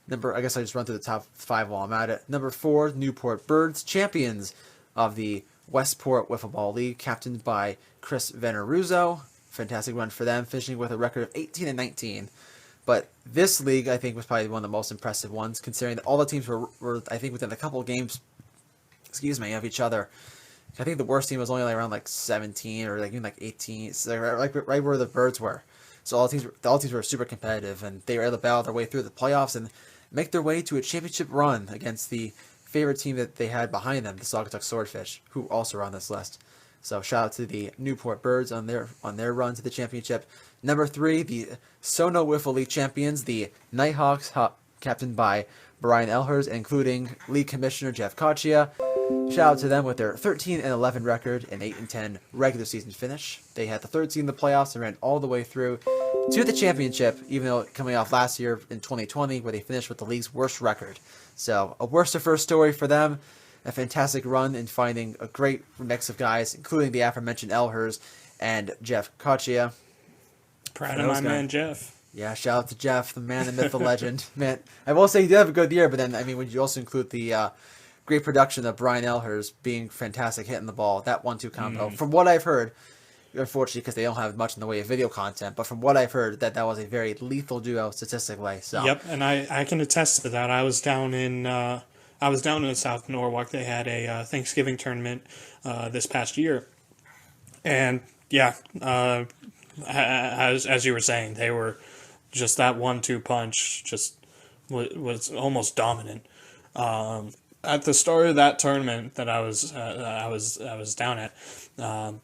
I guess I just run through the top 5 while I'm at it. Number 4, Newport Birds, champions of the Westport Wiffle Ball League, captained by Chris Veneruzzo. Fantastic run for them, finishing with a record of 18-19. But this league, I think, was probably one of the most impressive ones, considering that all the teams were I think, within a couple of games, of each other. I think the worst team was only around like 17 or like even like 18, so right where the Birds were. So all teams were super competitive, and they were able to battle their way through the playoffs and make their way to a championship run against the favorite team that they had behind them, the Saugatuck Swordfish, who also are on this list. So shout out to the Newport Birds on their run to the championship. Number 3, the Sono Wiffle League champions, the Nighthawks, captained by Brian Elhers, including league commissioner Jeff Caccia. Shout out to them with their 13-11 record and 8-10 regular season finish. They had the 3rd seed in the playoffs and ran all the way through to the championship, even though coming off last year in 2020 where they finished with the league's worst record. So a worst to first story for them. A fantastic run in finding a great mix of guys, including the aforementioned Elhers and Jeff Caccia. Proud of my man Jeff. Yeah, shout out to Jeff, the man, the myth, the legend. Man, I will say he did have a good year, but then, I mean, when you also include the great production of Brian Elhers being fantastic hitting the ball, that 1-2 combo, from what I've heard, unfortunately, because they don't have much in the way of video content, but from what I've heard, that was a very lethal duo statistically. So. Yep, and I can attest to that. I was down in South Norwalk. They had a Thanksgiving tournament this past year, and yeah, as you were saying, they were just that 1-2 punch just was almost dominant. At the start of that tournament that I was down at,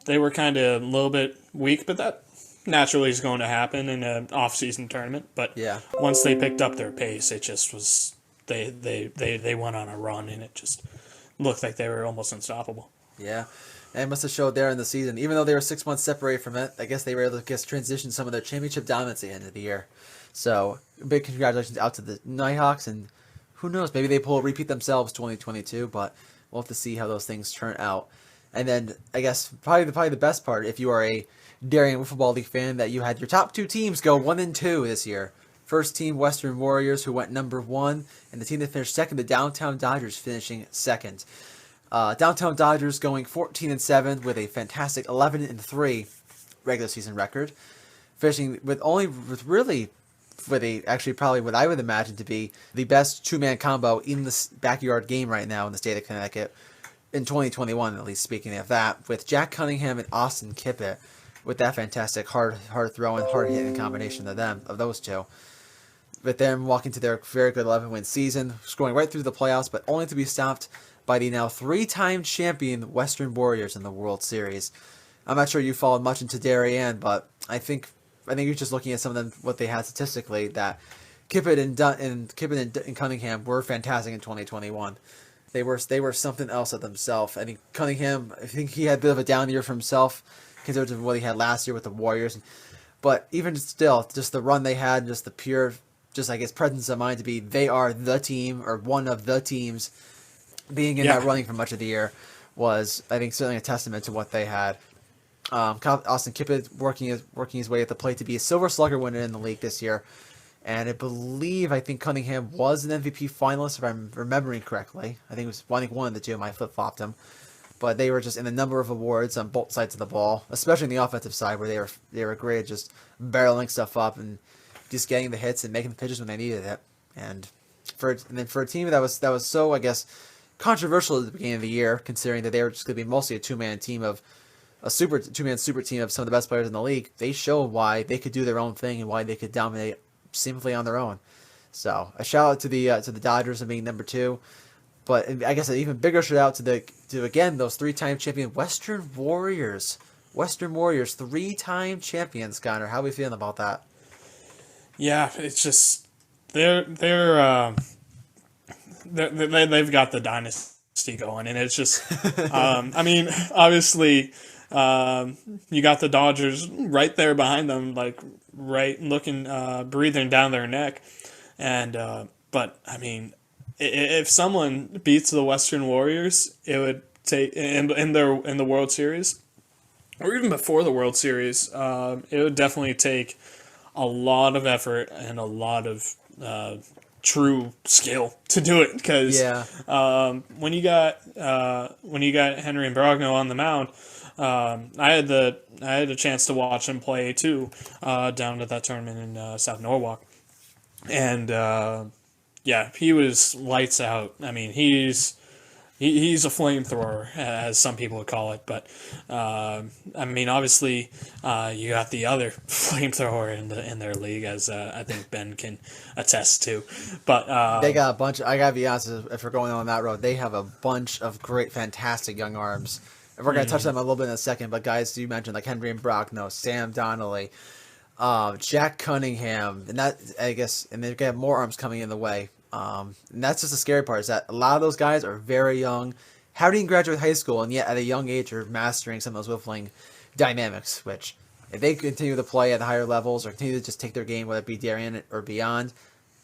they were kind of a little bit weak, but that naturally is going to happen in an off-season tournament. But yeah, once they picked up their pace, it just was they went on a run, and it just looked like they were almost unstoppable. Yeah. And it must have showed there in the season. Even though they were 6 months separated from it, I guess they were able to transition some of their championship dominance at the end of the year. So, big congratulations out to the Nighthawks, and who knows, maybe they pull a repeat themselves 2022, but we'll have to see how those things turn out. And then, I guess, probably the best part, if you are a Darien Wiffle Ball League fan, that you had your top two teams go 1-2 this year. First team, Western Warriors, who went number 1, and the team that finished second, the Downtown Dodgers, finishing second. Downtown Dodgers going 14-7 with a fantastic 11-3 regular season record, finishing actually probably what I would imagine to be the best two-man combo in the backyard game right now in the state of Connecticut in 2021, at least speaking of that, with Jack Cunningham and Austin Kippett, with that fantastic hard throwing, hard hitting combination of those two. With them walking to their very good 11-win season, scoring right through the playoffs, but only to be stopped by the now 3-time champion Western Warriors in the World Series. I'm not sure you followed much into Darien, but I think you're just looking at some of them, what they had statistically, that Kippett and Cunningham were fantastic in 2021. They were something else at themselves. I think Cunningham, he had a bit of a down year for himself compared to what he had last year with the Warriors. But even still, just the run they had, just the pure, I guess, presence of mind to be they are the team or one of the teams being in that running for much of the year was, I think, certainly a testament to what they had. Austin Kippett working his way at the plate to be a Silver Slugger winner in the league this year. And I think Cunningham was an MVP finalist, if I'm remembering correctly. I think one of the two. I flip-flopped him. But they were just in a number of awards on both sides of the ball, especially on the offensive side, where they were great at just barreling stuff up and just getting the hits and making the pitches when they needed it. And for a team that was so, I guess, controversial at the beginning of the year, considering that they were just going to be mostly a two-man team of a two-man super team of some of the best players in the league, they showed why they could do their own thing and why they could dominate seemingly on their own. So a shout out to the Dodgers and being number 2, but I guess an even bigger shout out to again those 3-time champion Western Warriors. Western Warriors, 3-time champions. Connor, how are we feeling about that? Yeah, it's just they've got the dynasty going, and it's just I mean, obviously you got the Dodgers right there behind them, like right looking, breathing down their neck, and but I mean, if someone beats the Western Warriors, it would take in the World Series, or even before the World Series, it would definitely take a lot of effort and a lot of true skill to do it, because when you got Henry and Brogno on the mound, I had a chance to watch him play too, down at that tournament in South Norwalk, and he was lights out. I mean, he's a flamethrower, as some people would call it, but I mean, obviously, you got the other flamethrower in their league, as I think Ben can attest to. But they got a bunch. I gotta be honest, if we're going on that road, they have a bunch of great, fantastic young arms. And we're gonna touch them a little bit in a second. But guys, you mentioned like Henry and Brockno, Sam Donnelly, Jack Cunningham, and that, I guess, and they've got more arms coming in the way. And that's just the scary part, is that a lot of those guys are very young, haven't even graduated high school, and yet at a young age are mastering some of those whiffling dynamics, which if they continue to play at higher levels or continue to just take their game, whether it be Darien or beyond,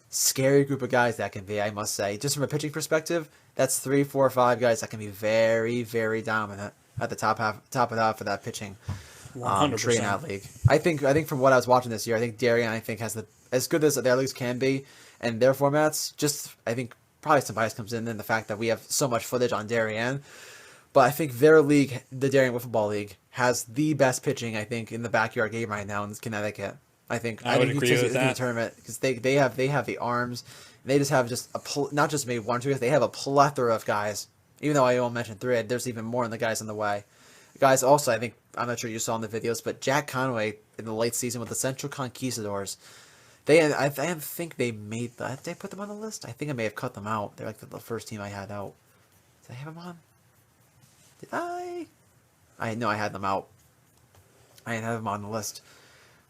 scary group of guys that can be, I must say. Just from a pitching perspective, that's 3, 4, 5 guys that can be very, very dominant at the top of that for that pitching. 100%. in that league. I think from what I was watching this year, I think Darien has as good as their leagues can be and their formats. Just I think probably some bias comes in the fact that we have so much footage on Darien. But I think their league, the Darien Wiffle Ball League, has the best pitching, I think, in the backyard game right now in Connecticut. I think would he agree takes with it in the that. tournament because they have the arms. They just have not just maybe 1 or 2 guys. They have a plethora of guys. Even though I only mentioned 3, there's even more in the guys on the way. Guys, also, I think I'm not sure you saw in the videos, but Jack Conway in the late season with the Central Conquistadors. I think they made. Did they put them on the list? I think I may have cut them out. They're like the first team I had out. Did I have them on? Did I? I know I had them out. I didn't have them on the list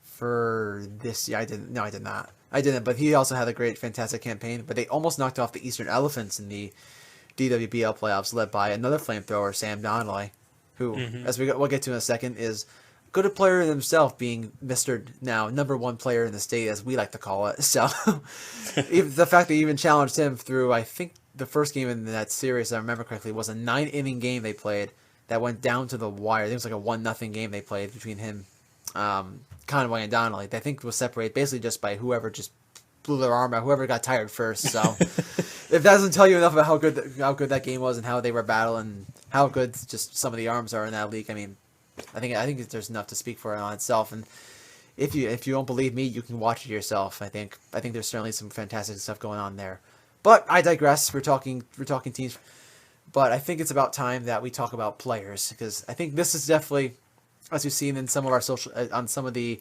for this year. I didn't. No, I did not. I didn't. But he also had a great, fantastic campaign. But they almost knocked off the Eastern Elephants in the DWBL playoffs, led by another flamethrower, Sam Donnelly, who, as we'll get to in a second, is good a player himself, being Mr. now #1 player in the state, as we like to call it. So even the fact that he even challenged him through, I think the first game in that series, if I remember correctly, was a 9-inning game they played that went down to the wire. I think it was like a 1-0 game they played between him, Conway, and Donnelly. They think was separated basically just by whoever just blew their arm out, whoever got tired first. So if that doesn't tell you enough about how good that game was and how they were battling, how good just some of the arms are in that league, I mean, I think there's enough to speak for it on itself. And if you don't believe me, you can watch it yourself. I think there's certainly some fantastic stuff going on there. But I digress. We're talking teams. But I think it's about time that we talk about players, because I think this is definitely, as we've seen in some of our on some of the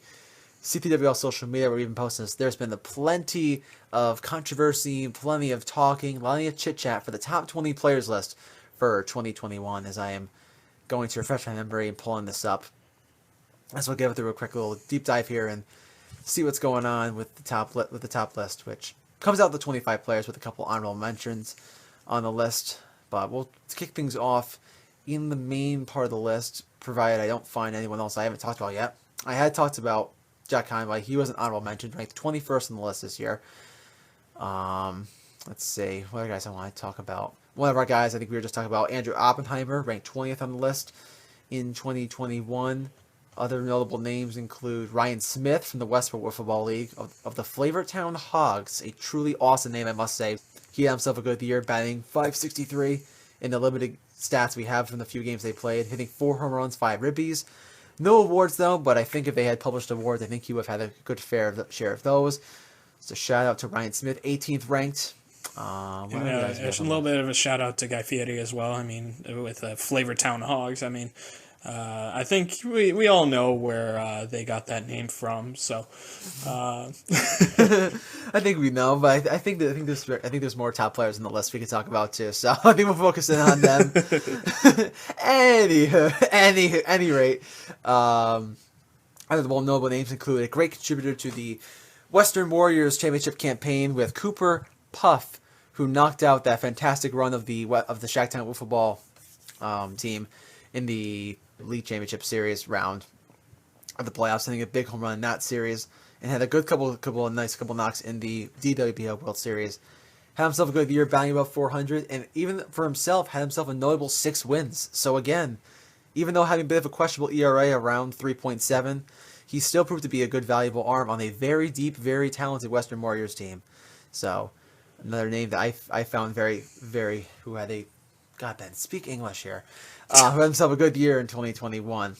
CTWL social media where we've been posting this, there's been plenty of controversy, plenty of talking, plenty of chit chat for the top 20 players list for 2021. As I am going to refresh my memory and pulling this up, as we'll give it through a quick little deep dive here and see what's going on with the top list, which comes out to 25 players with a couple honorable mentions on the list. But we'll kick things off in the main part of the list, provided I don't find anyone else I haven't talked about yet. I had talked about Jack Conway. He was an honorable mention, ranked 21st on the list this year. Let's see. What other guys I want to talk about? One of our guys, I think we were just talking about, Andrew Oppenheimer, ranked 20th on the list in 2021. Other notable names include Ryan Smith from the Westport Wiffle Ball League of the Flavortown Hogs. A truly awesome name, I must say. He had himself a good year, batting .563 in the limited stats we have from the few games they played, hitting 4 home runs, 5 ribbies. No awards, though, but I think if they had published awards, I think he would have had a good share of those. So shout out to Ryan Smith, 18th ranked. A little bit of a shout out to Guy Fieri as well. I mean, with Flavortown Hogs. I mean, I think we all know where they got that name from. So I think we know, but I think there's more top players on the list we could talk about too. So I think we'll focus in on them. Any rate, other notable names include a great contributor to the Western Warriors Championship campaign with Cooper Puff, who knocked out that fantastic run of the Shacktown Wiffle Ball team in the League Championship Series round of the playoffs, hitting a big home run in that series, and had a good couple knocks in the DWBL World Series. Had himself a good year, batting about 400, and even for himself, had himself a notable 6 wins. So again, even though having a bit of a questionable ERA around 3.7, he still proved to be a good, valuable arm on a very deep, very talented Western Warriors team. So another name that I found very, very, who had a, God, Ben, speak English here, who had himself a good year in 2021.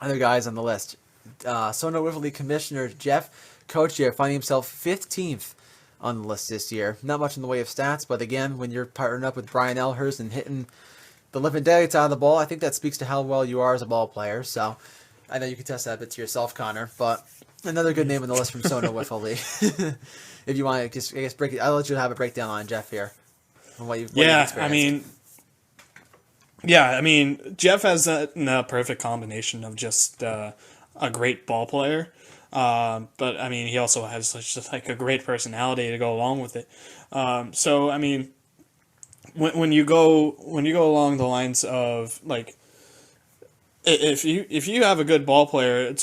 Other guys on the list, Sono Wiffle League Commissioner Jeff Kochier finding himself 15th on the list this year. Not much in the way of stats, but again, when you're partnering up with Brian Elhurst and hitting the living daylights out of the ball, I think that speaks to how well you are as a ball player. So I know you can test that a bit to yourself, Connor, but another good name on the list from Sono Wiffle League. If you want to, I guess break it, I'll let you have a breakdown on Jeff here. On what you've experienced. I mean, Jeff has a perfect combination of just a great ball player, but I mean, he also has just like a great personality to go along with it. So I mean, when you go along the lines of like, if you have a good ball player,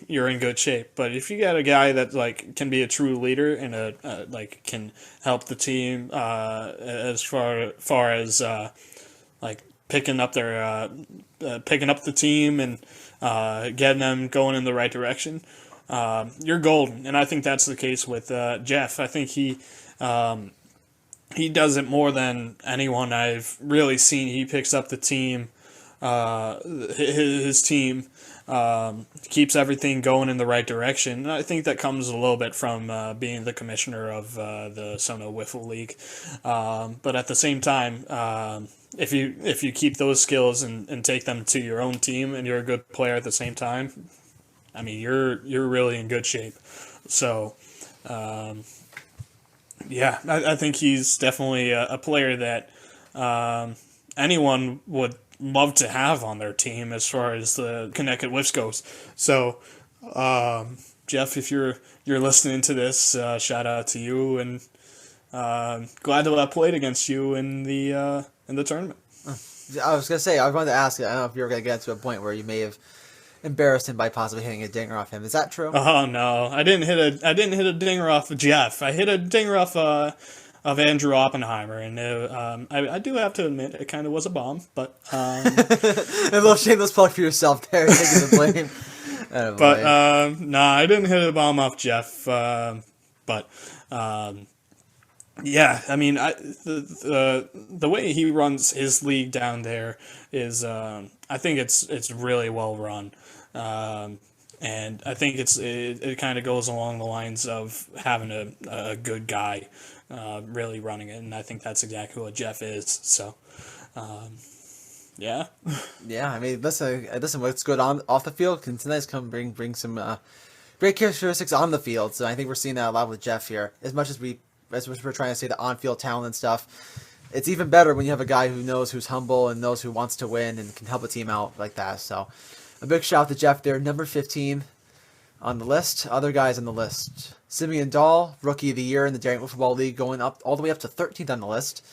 you're in good shape. But if you got a guy that like can be a true leader and like can help the team as far as like picking up the team and getting them going in the right direction, you're golden. And I think that's the case with Jeff. I think he does it more than anyone I've really seen. He picks up the team, his team, keeps everything going in the right direction. And I think that comes a little bit from being the commissioner of the CTWL Wiffle League. But at the same time, if you keep those skills and take them to your own team, and you're a good player at the same time, I mean, you're really in good shape. So, yeah, I think he's definitely a player that anyone would love to have on their team as far as the Connecticut Wiffs goes. So, Jeff, if you're listening to this, shout out to you, and glad to have played against you in the tournament. I was gonna say, I wanted to ask you. I don't know if you were gonna get to a point where you may have embarrassed him by possibly hitting a dinger off him. Is that true? Oh no, I didn't hit a dinger off of Jeff. I hit a dinger off of Andrew Oppenheimer, and I do have to admit it kind of was a bomb, but a little shameless plug for yourself there, taking the blame. But nah, I didn't hit a bomb off Jeff. But yeah, I mean, the way he runs his league down there is, I think it's really well run. And I think it kind of goes along the lines of having a good guy really running it, and I think that's exactly what Jeff is. So, yeah. Yeah, I mean, listen, what's good off the field can tonight's come bring some great characteristics on the field. So I think we're seeing that a lot with Jeff here. As much as we're trying to say the on-field talent and stuff, it's even better when you have a guy who knows, who's humble, and knows who wants to win and can help a team out like that. So a big shout out to Jeff there, number 15 on the list. Other guys on the list: Simeon Dahl, Rookie of the Year in the Daring Wiffle Ball League, going up all the way up to 13th on the list.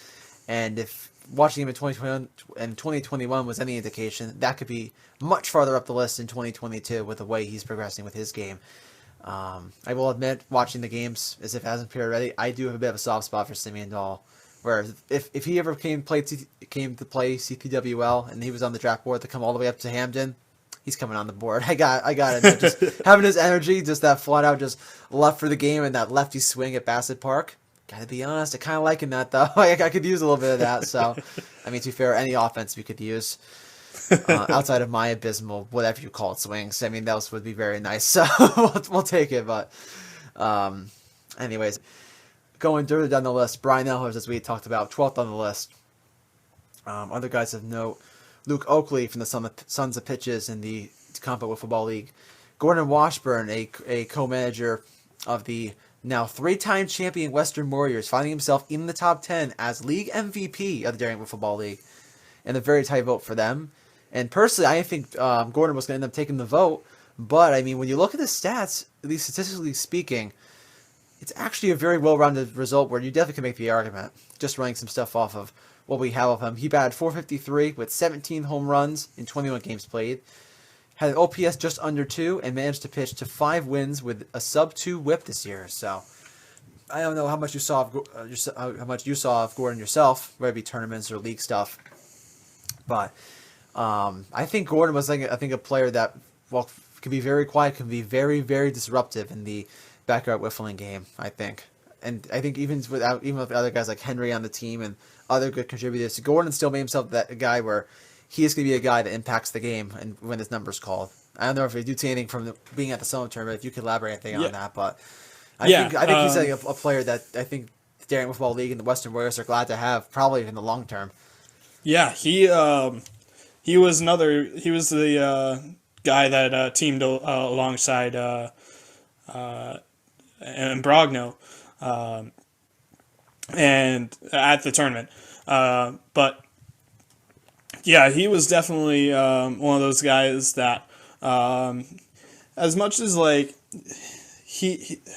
And if watching him in 2021 and 2021 was any indication, that could be much farther up the list in 2022 with the way he's progressing with his game. I will admit, watching the games, as if it hasn't appeared already, I do have a bit of a soft spot for Simeon Dahl. Where if he ever came to play CTWL and he was on the draft board to come all the way up to Hamden, he's coming on the board. I got it. Just having his energy, just that flat out, just left for the game and that lefty swing at Bassett Park. Gotta be honest, I kind of liking that though. I could use a little bit of that. So, I mean, to be fair, any offense we could use outside of my abysmal, whatever you call it, swings. I mean, those would be very nice. So we'll take it. But, anyways, going further down the list, Brian Elhurst, as we talked about, 12th on the list. Other guys of note: Luke Oakley from the Sons of Pitches in the Combat Wiffle Ball League. Gordon Washburn, a co-manager of the now 3-time champion Western Warriors, finding himself in the top 10 as league MVP of the Daring Wiffle Ball League. And a very tight vote for them. And personally, I think Gordon was going to end up taking the vote. But, I mean, when you look at his stats, at least statistically speaking, it's actually a very well-rounded result where you definitely can make the argument. Just running some stuff off of what we have of him. He batted .453 with 17 home runs in 21 games played. Had an OPS just under 2 and managed to pitch to 5 wins with a sub-2 whip this year. So I don't know how much you saw of Gordon yourself, whether it be tournaments or league stuff. But I think Gordon was a player that can be very quiet, can be very, very disruptive in the backyard whiffling game, I think. And I think even with other guys like Henry on the team and other good contributors, Gordon still made himself that guy where he is going to be a guy that impacts the game and when his number's called. I don't know if you do see anything from being at the Summit tournament, if you could elaborate anything on that, but I think he's a player that I think the Daring Wiffle Ball League and the Western Warriors are glad to have, probably in the long term. Yeah, he was the guy that teamed alongside Imbrogno and at the tournament, but yeah, he was definitely one of those guys that, as much as like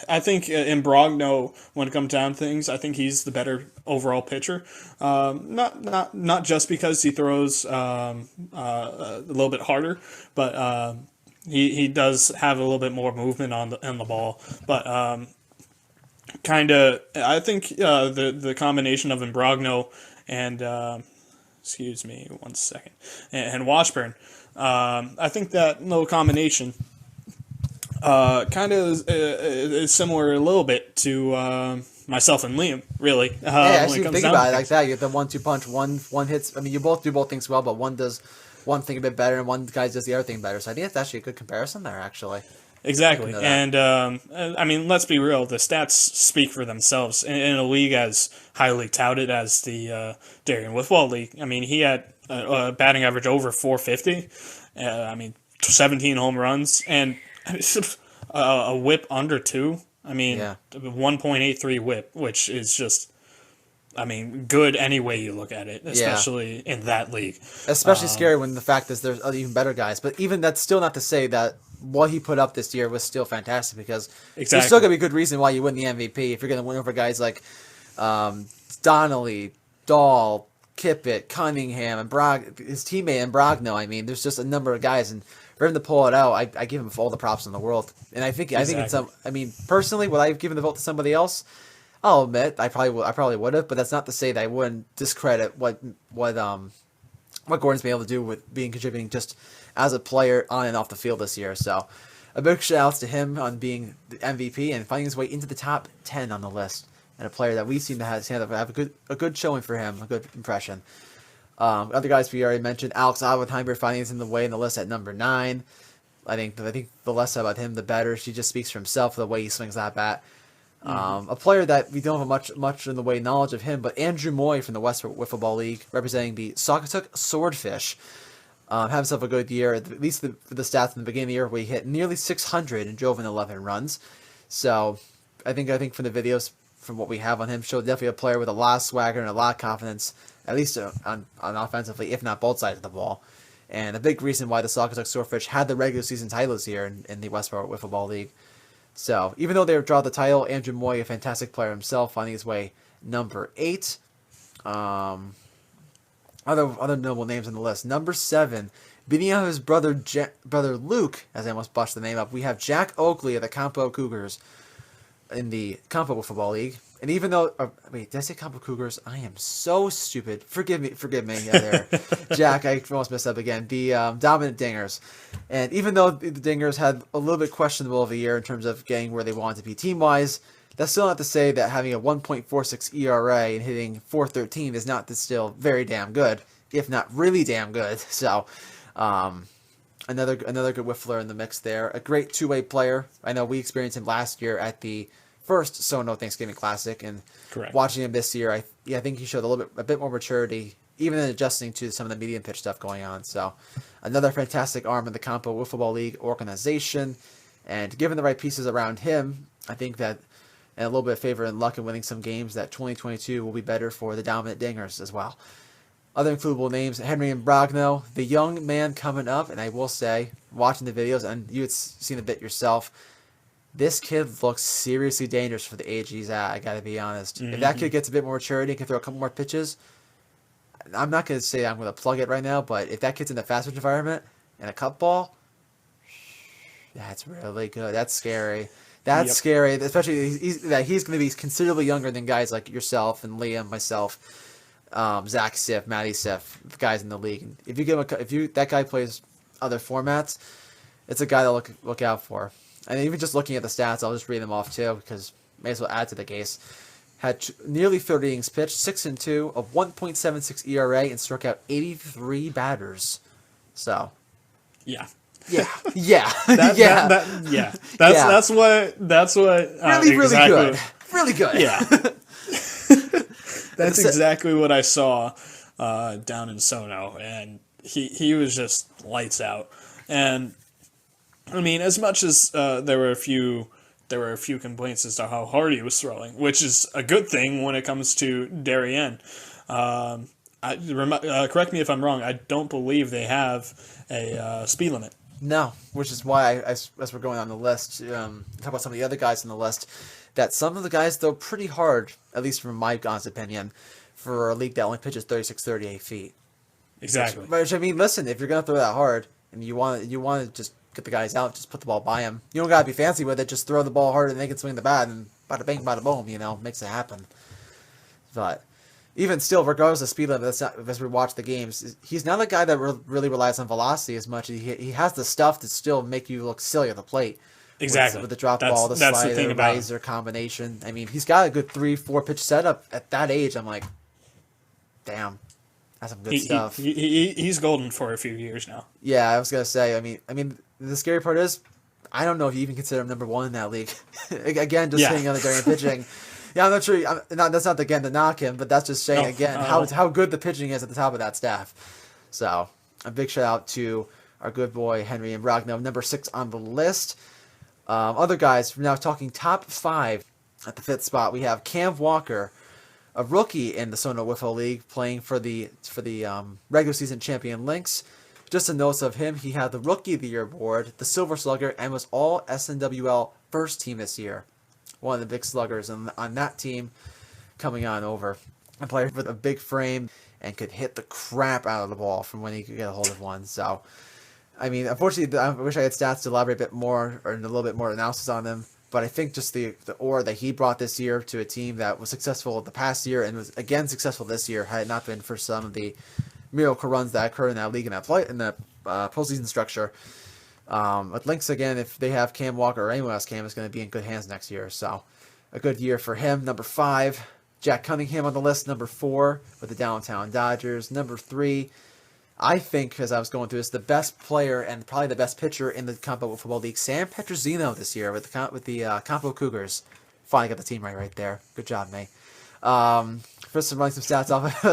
I think Imbrogno, when it comes down to things, I think he's the better overall pitcher. Not just because he throws a little bit harder, but he does have a little bit more movement on the ball. But I think the combination of Imbrogno and excuse me 1 second, and Washburn. I think that little combination kind of is similar a little bit to myself and Liam, really. Yeah, actually, think about it like that. You get the 1-2 punch. One hits. I mean, you both do both things well, but one does one thing a bit better, and one guy does the other thing better. So I think that's actually a good comparison there, actually. Exactly. And, I mean, let's be real. The stats speak for themselves. In a league as highly touted as the Darien Wiffle Ball League, I mean, he had a batting average over 450. I mean, 17 home runs, and a whip under 2. I mean, 1.83 whip, which is just, I mean, good any way you look at it, especially in that league. Especially scary when the fact is there's even better guys. But even that's still not to say that what he put up this year was still fantastic, because there's still going to be a good reason why you win the MVP. If you're going to win over guys like Donnelly, Dahl, Kippett, Cunningham, and his teammate and Brogno. I mean, there's just a number of guys, and for him to pull it out, I give him all the props in the world. And I think it's I mean, personally, would I have given the vote to somebody else? I'll admit I probably would have, but that's not to say that I wouldn't discredit what Gordon's been able to do with contributing just as a player on and off the field this year. So a big shout outs to him on being the MVP and finding his way into the top 10 on the list, and a player that we seem to have a good showing for him, a good impression. Other guys we already mentioned, Alex Auenheimer finding his in the way in the list at number 9. I think the less about him, the better. She just speaks for himself, the way he swings that bat. A player that we don't have much in the way of knowledge of him, but Andrew Moy from the West Wiffle Ball League, representing the Saugatuck Swordfish, had himself a good year, at least the stats in the beginning of the year, where he hit nearly 600 and drove in 11 runs. So I think from the videos, from what we have on him, showed definitely a player with a lot of swagger and a lot of confidence, at least on offensively, if not both sides of the ball. And a big reason why the Saugatuck Swordfish had the regular season title this year in the West Wiffle Ball League. So even though they draw the title, Andrew Moy, a fantastic player himself, finding his way number 8. Other notable names on the list. Number 7, beating out his brother Luke, as I almost botched the name up. We have Jack Oakley of the Campo Cougars in the Campo Wiffle Ball League. And even though, wait, did I say Campo Cougars? I am so stupid. Forgive me. Yeah, there, Jack. I almost messed up again. The Dominant Dingers, and even though the Dingers had a little bit questionable of a year in terms of getting where they wanted to be team wise, that's still not to say that having a 1.46 ERA and hitting 413 is not still very damn good, if not really damn good. So, another good whiffler in the mix there. A great two-way player. I know we experienced him last year at the first Sono Thanksgiving Classic, and watching him this year, I think he showed a bit more maturity, even in adjusting to some of the medium pitch stuff going on. So, another fantastic arm in the Campo Wiffle Ball League organization, and given the right pieces around him, I think that, and a little bit of favor and luck in winning some games, that 2022 will be better for the Dominant Dingers as well. Other includable names, Henry and Brogno, the young man coming up, and I will say, watching the videos, and you had seen a bit yourself, this kid looks seriously dangerous for the age he's at, I gotta be honest. Mm-hmm. If that kid gets a bit more maturity and can throw a couple more pitches, I'm not going to say I'm going to plug it right now, but if that kid's in the fast pitch environment and a cut ball, that's really good. That's scary. That's scary, especially that he's going to be considerably younger than guys like yourself and Liam, myself, Zach Siff, Matty Siff, the guys in the league. If that guy plays other formats, it's a guy to look out for. And even just looking at the stats, I'll just read them off too, because may as well add to the case. Had nearly 30 innings pitched, 6-2, a 1.76 ERA, and struck out 83 batters. So, that's what. Really good. Really good. Yeah, that's exactly what I saw down in Sono, and he was just lights out. And I mean, as much as there were a few complaints as to how hard he was throwing, which is a good thing when it comes to Darien. Correct me if I'm wrong. I don't believe they have a speed limit. No, which is why, as we're going on the list, talk about some of the other guys on the list, that some of the guys throw pretty hard, at least from my honest opinion, for a league that only pitches 36, 38 feet. Exactly. Which I mean, listen, if you're going to throw that hard, and you want to just get the guys out, just put the ball by him. You don't got to be fancy with it. Just throw the ball hard and they can swing the bat, and bada bang, bada boom, makes it happen. But even still, regardless of speed limit, that's not, as we watch the games, he's not a guy that really relies on velocity as much. He has the stuff to still make you look silly at the plate. Exactly. With the drop ball, the that's slider, the riser combination. I mean, he's got a good 3-4 pitch setup at that age. I'm like, damn, that's some good stuff. He's golden for a few years now. Yeah, I was gonna say. I mean, the scary part is, I don't know if you even consider him number one in that league. Again, just saying on the during pitching. Yeah, I'm not sure. That's not again to knock him, but that's just saying again how good the pitching is at the top of that staff. So a big shout out to our good boy Henry and Brogno, number 6 on the list. Other guys, we're now talking top 5 at the 5th spot. We have Cam Walker, a rookie in the CTWL Wiffle League, playing for the regular season champion Lynx. Just a note of him, he had the Rookie of the Year award, the Silver Slugger, and was all SNWL first team this year. One of the big sluggers on that team coming on over. A player with a big frame and could hit the crap out of the ball from when he could get a hold of one. So, I mean, unfortunately, I wish I had stats to elaborate a bit more or a little bit more analysis on them. But I think just the aura that he brought this year to a team that was successful the past year and was again successful this year, had it not been for some of the miracle runs that occurred in that league in the postseason structure. With Lynx again, if they have Cam Walker or anyone else, Cam is going to be in good hands next year. So, a good year for him. Number 5, Jack Cunningham on the list. Number 4 with the Downtown Dodgers. Number 3. I think, as I was going through this, the best player and probably the best pitcher in the Compo Wiffle Ball League, Sam Petrosino this year with the Compo Cougars. Finally got the team right there. Good job, May. First, some stats off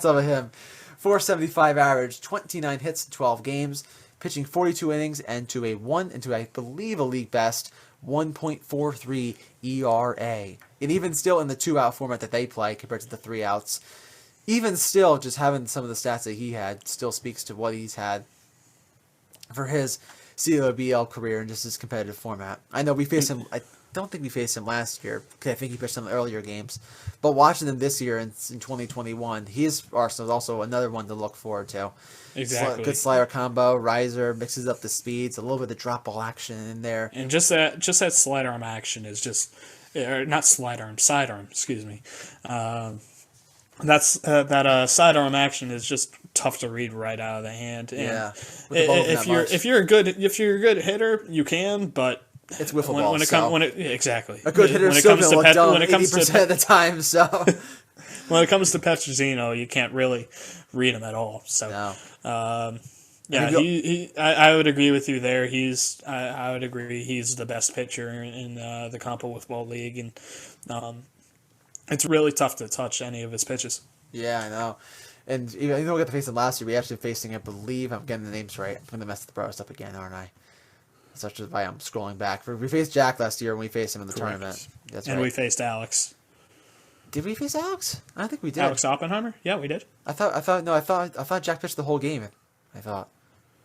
of him. 475 average, 29 hits in 12 games, pitching 42 innings, and to I believe a league best 1.43 ERA. And even still in the 2-out format that they play compared to the 3 outs. Even still, just having some of the stats that he had still speaks to what he's had for his CTWL career and just his competitive format. I know we faced him. I don't think we faced him last year because I think he pitched some earlier games. But watching him this year in 2021, his arsenal is also another one to look forward to. Exactly. Good slider combo, riser, mixes up the speeds, a little bit of drop ball action in there. And just that slider arm action is just, or not slider arm, sidearm. Excuse me. That sidearm action is just tough to read right out of the hand. And yeah, if you're a good hitter, you can, but it's wiffle ball. Exactly. A good hitter still gonna look dumb 80% of the time. So when it comes to Petrosino, you can't really read him at all. So no. I would agree with you there. I would agree he's the best pitcher in the Compo Wiffle Ball League, and it's really tough to touch any of his pitches. Yeah, I know. And even though we got to face him last year, we actually faced him, I believe, I'm getting the names right. I'm going to mess the Browers up again, aren't I? That's just why I'm scrolling back. We faced Jack last year when we faced him in the tournament. That's right. And we faced Alex. Did we face Alex? I don't think we did. Alex Oppenheimer? Yeah, we did. I thought Jack pitched the whole game. I thought.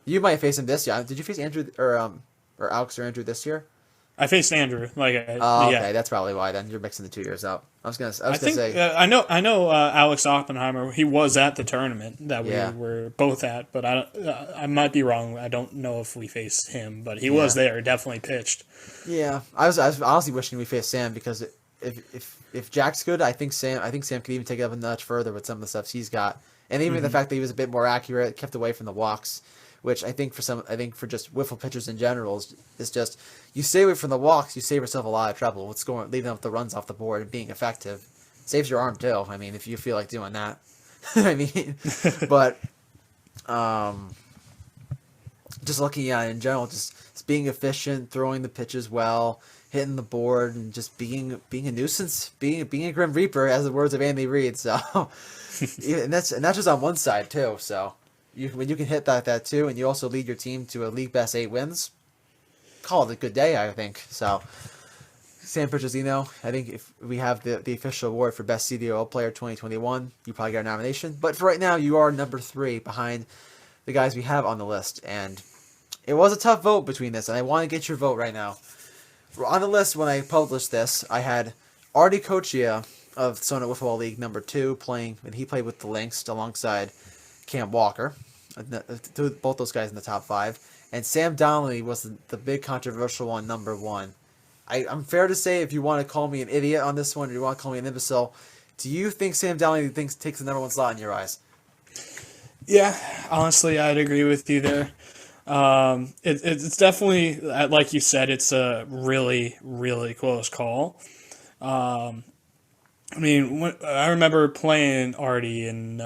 You might have faced him this year. Did you face Andrew or Alex or Andrew this year? I faced Andrew. Okay, that's probably why. Then you're mixing the 2 years up. I was gonna say. I know. Alex Oppenheimer. He was at the tournament that we were both at, but I might be wrong. I don't know if we faced him, but he was there. Definitely pitched. Yeah, I was honestly wishing we faced Sam because if Jack's good, I think Sam could even take it up a notch further with some of the stuff he's got, and even the fact that he was a bit more accurate, kept away from the walks. Which I think for just wiffle pitchers in general is just you stay away from the walks, you save yourself a lot of trouble with leaving up the runs off the board and being effective. Saves your arm too. I mean, if you feel like doing that, I mean, but just looking at it in general, just being efficient, throwing the pitches well, hitting the board, and just being a nuisance, being a grim reaper, as the words of Andy Reid. So, and that's just on one side too. So. When you can hit that too, and you also lead your team to a league best 8 wins, call it a good day, I think. So, Sam Petrosino, I think if we have the official award for best CTWL player 2021, you probably get a nomination. But for right now, you are number 3 behind the guys we have on the list, and it was a tough vote between this, and I want to get your vote right now. On the list when I published this, I had Artie Kochia of CTWL Wiffle Ball League number 2 playing, and he played with the Lynx alongside Cam Walker. Both those guys in the top 5, and Sam Donnelly was the big controversial one, number 1. I'm fair to say, if you want to call me an idiot on this one, or you want to call me an imbecile, Do you think Sam Donnelly takes the number one slot in your eyes? Yeah, honestly, I'd agree with you there. It's definitely, like you said, it's a really, really close call. I mean, I remember playing Artie, and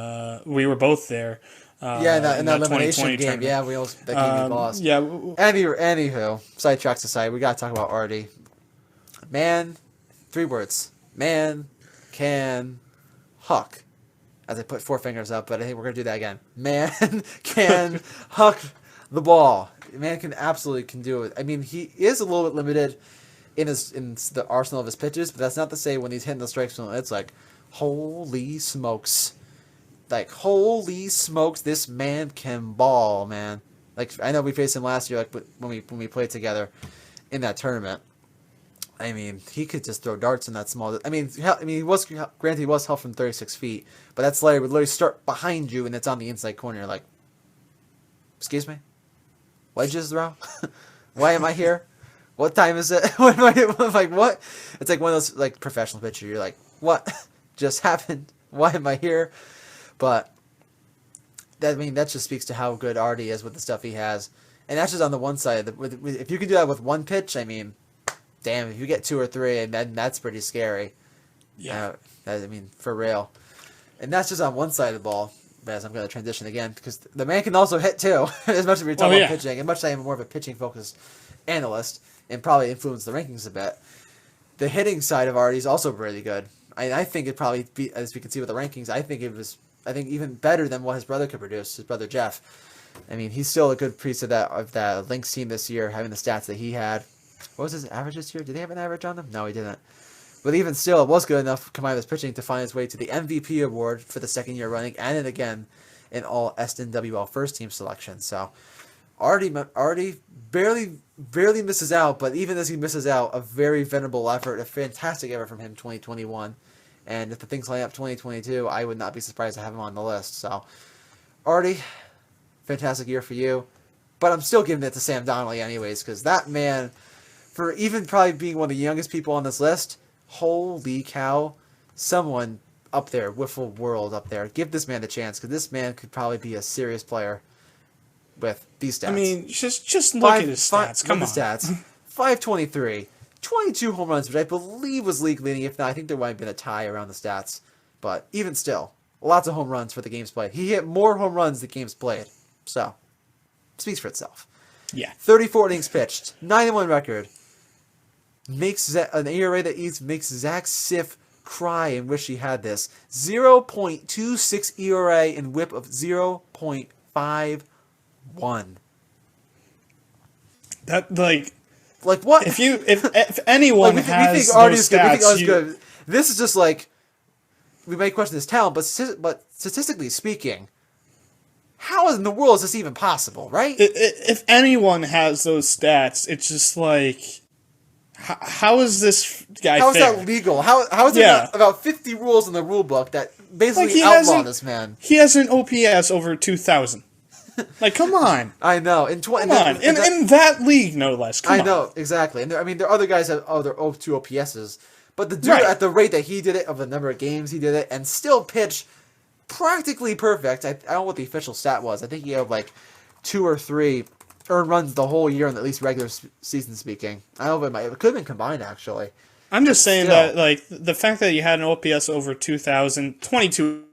we were both there. Yeah, in that elimination 2020 game. tournament. Yeah, that game we lost. Yeah, Anywho, sidetracks aside, we gotta talk about Artie. Man, 3 words. Man can huck. As I put 4 fingers up, but I think we're gonna do that again. Man can huck the ball. Man can absolutely do it. I mean, he is a little bit limited in the arsenal of his pitches, but that's not to say when he's hitting the strike zone, it's like, holy smokes. Like, holy smokes, this man can ball, man. Like, I know we faced him last year, like when we played together in that tournament. I mean, he could just throw darts in that small. I mean, he was held from 36 feet, but that slider would literally start behind you, and it's on the inside corner. You're like, excuse me, wedges throw? Why am I here? What time is it? What am I like? What? It's like one of those like professional pitchers. You're like, what just happened? Why am I here? But that just speaks to how good Artie is with the stuff he has, and that's just on the one side. If you can do that with one pitch, I mean, damn, if you get 2 or 3, and then that's pretty scary. Yeah. I mean, for real. And that's just on one side of the ball. As I'm going to transition again, because the man can also hit too. As much as we're talking about pitching, and much as I am more of a pitching focused analyst, and probably influence the rankings a bit, the hitting side of Artie is also really good. I think it probably be, as we can see with the rankings, I think even better than what his brother could produce. His brother Jeff. I mean, he's still a good piece of that Lynx team this year, having the stats that he had. What was his average this year? Did they have an average on them? No, he didn't. But even still, it was good enough combined with his pitching to find his way to the MVP award for the second year running, and then again in all CTWL first team selections. So Artie barely misses out, but even as he misses out, a very venerable effort, a fantastic effort from him 2021. And if the things line up 2022, I would not be surprised to have him on the list. So Artie, fantastic year for you. But I'm still giving it to Sam Donnelly anyways, because that man, for even probably being one of the youngest people on this list, holy cow, someone up there, Wiffle World up there, give this man a chance, because this man could probably be a serious player with these stats. I mean, just look at his stats. Come on. Look at his stats. 523, 22 home runs, which I believe was league leading. If not, I think there might have been a tie around the stats. But even still, lots of home runs for the games played. He hit more home runs than games played. So, speaks for itself. Yeah. 34 innings pitched, 9-1 record. Makes an ERA that makes Zach Siff cry and wish he had this. 0.26 ERA and whip of 0.51. That like what? If anyone like, has we think those Artie's good. We think stats, Artie's good. This is just like, we may question his talent, but statistically speaking, how in the world is this even possible, right? If anyone has those stats, it's just like, how is this guy How is fair? that legal? How is there not about 50 rules in the rule book that basically outlaw this man? He has an OPS over 2,000. Like, come on. I know. In that league, no less. Come on. I know, exactly. And there are other guys that have their 2 OPSs. But the dude, at the rate that he did it, of the number of games he did it, and still pitch practically perfect. I don't know what the official stat was. I think he had like 2 or 3 earned runs the whole year, in at least regular season speaking. I don't know if it could have been combined, actually. I'm just saying that, like, the fact that you had an OPS over 2,000, 22,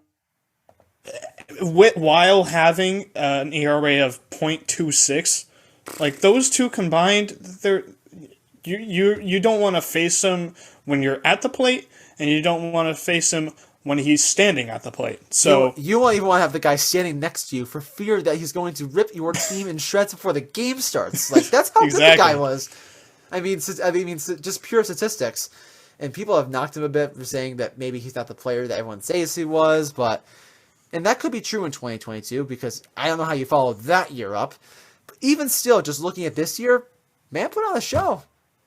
while having an ERA of .26, like, those two combined, you don't want to face him when you're at the plate, and you don't want to face him when he's standing at the plate. So you won't even want to have the guy standing next to you for fear that he's going to rip your team in shreds before the game starts. Like, that's how good the guy was. I mean, just pure statistics. And people have knocked him a bit for saying that maybe he's not the player that everyone says he was, and that could be true in 2022, because I don't know how you follow that year up. But even still, just looking at this year, man put on a show.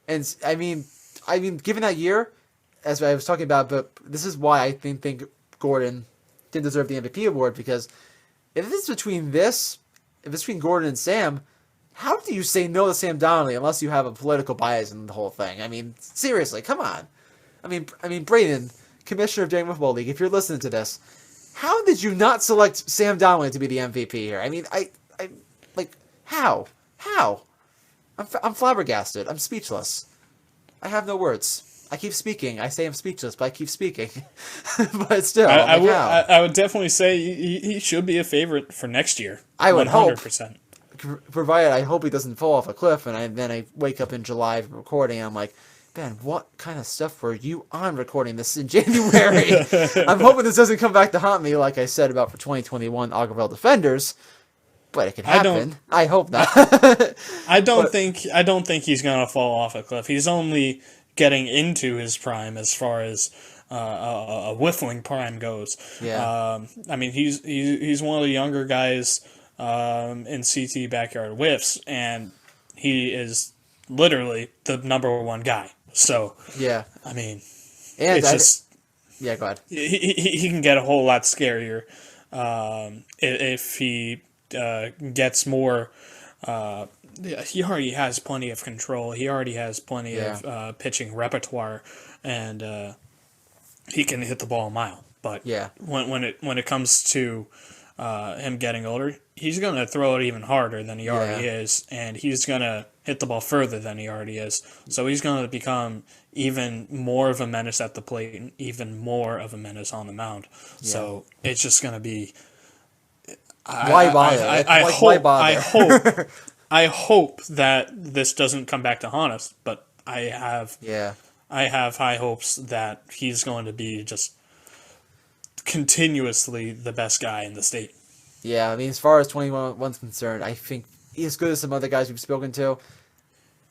And I mean, given that year, as I was talking about, but this is why I think Gordon didn't deserve the MVP award, because if it's between Gordon and Sam, how do you say no to Sam Donnelly unless you have a political bias in the whole thing? I mean, seriously, come on. I mean, Braden, commissioner of Dang Wiffle Ball League, if you're listening to this, how did you not select Sam Donnelly to be the MVP here? I mean, I like, how? I'm flabbergasted. I'm speechless. I have no words. I keep speaking. I say I'm speechless, but I keep speaking. But still, I would definitely say he should be a favorite for next year. I would 100%. Provided I hope he doesn't fall off a cliff, and then I wake up in July recording, and I'm like, Ben, what kind of stuff were you on recording this in January? I'm hoping this doesn't come back to haunt me, like I said about for 2021 Augerville Defenders. But it could happen. I hope not. I don't think he's gonna fall off a cliff. He's only getting into his prime as far as a whiffling prime goes. Yeah. I mean, he's one of the younger guys in CT Backyard Wiffs, and he is literally the number one guy. So yeah, I mean, and it's just go ahead. He can get a whole lot scarier if he gets more. He already has plenty of control. He already has plenty of pitching repertoire, and he can hit the ball a mile. But when it comes to him getting older, he's gonna throw it even harder than he already is, and he's gonna hit the ball further than he already is. So he's gonna become even more of a menace at the plate and even more of a menace on the mound. Yeah. So it's just gonna be. Why bother? I hope that this doesn't come back to haunt us, but I have high hopes that he's going to be just continuously the best guy in the state. Yeah, I mean, as far as 21's concerned, I think he's as good as some other guys we've spoken to.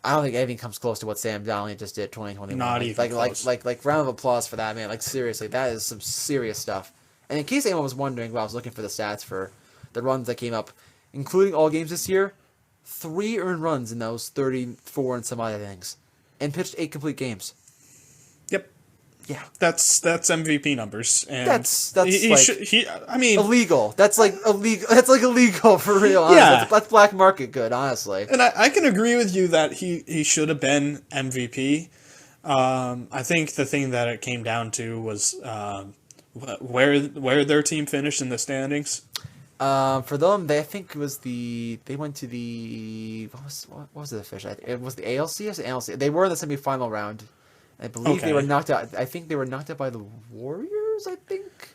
I don't think anything comes close to what Sam Donnelly just did 2021. Not even close. Like round of applause for that, man. Like seriously, that is some serious stuff. And in case anyone was wondering, while I was looking for the stats for the runs that came up, including all games this year, 3 earned runs in those 34 and some other things, and pitched 8 complete games. Yep. Yeah. That's MVP numbers. And that's I mean, illegal. That's like illegal. That's like illegal for real. Honestly. Yeah. That's black market good, honestly. And I can agree with you that he should have been MVP. I think the thing that it came down to was where their team finished in the standings. For them, I think it was they went to the what was the official? It was the ALC or the ALC. They were in the semifinal round. I believe they were knocked out. I think they were knocked out by the Warriors. I think.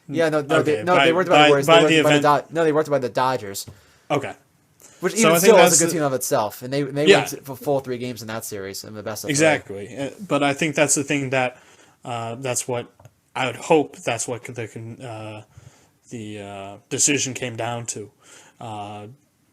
Yeah, they weren't by the Warriors. They weren't by the Dodgers. Okay. Which even still was a good team of itself, and they went for full 3 games in that series, and the best of 3. Exactly. But I think that's the thing that that's what I would hope. That's what the decision came down to,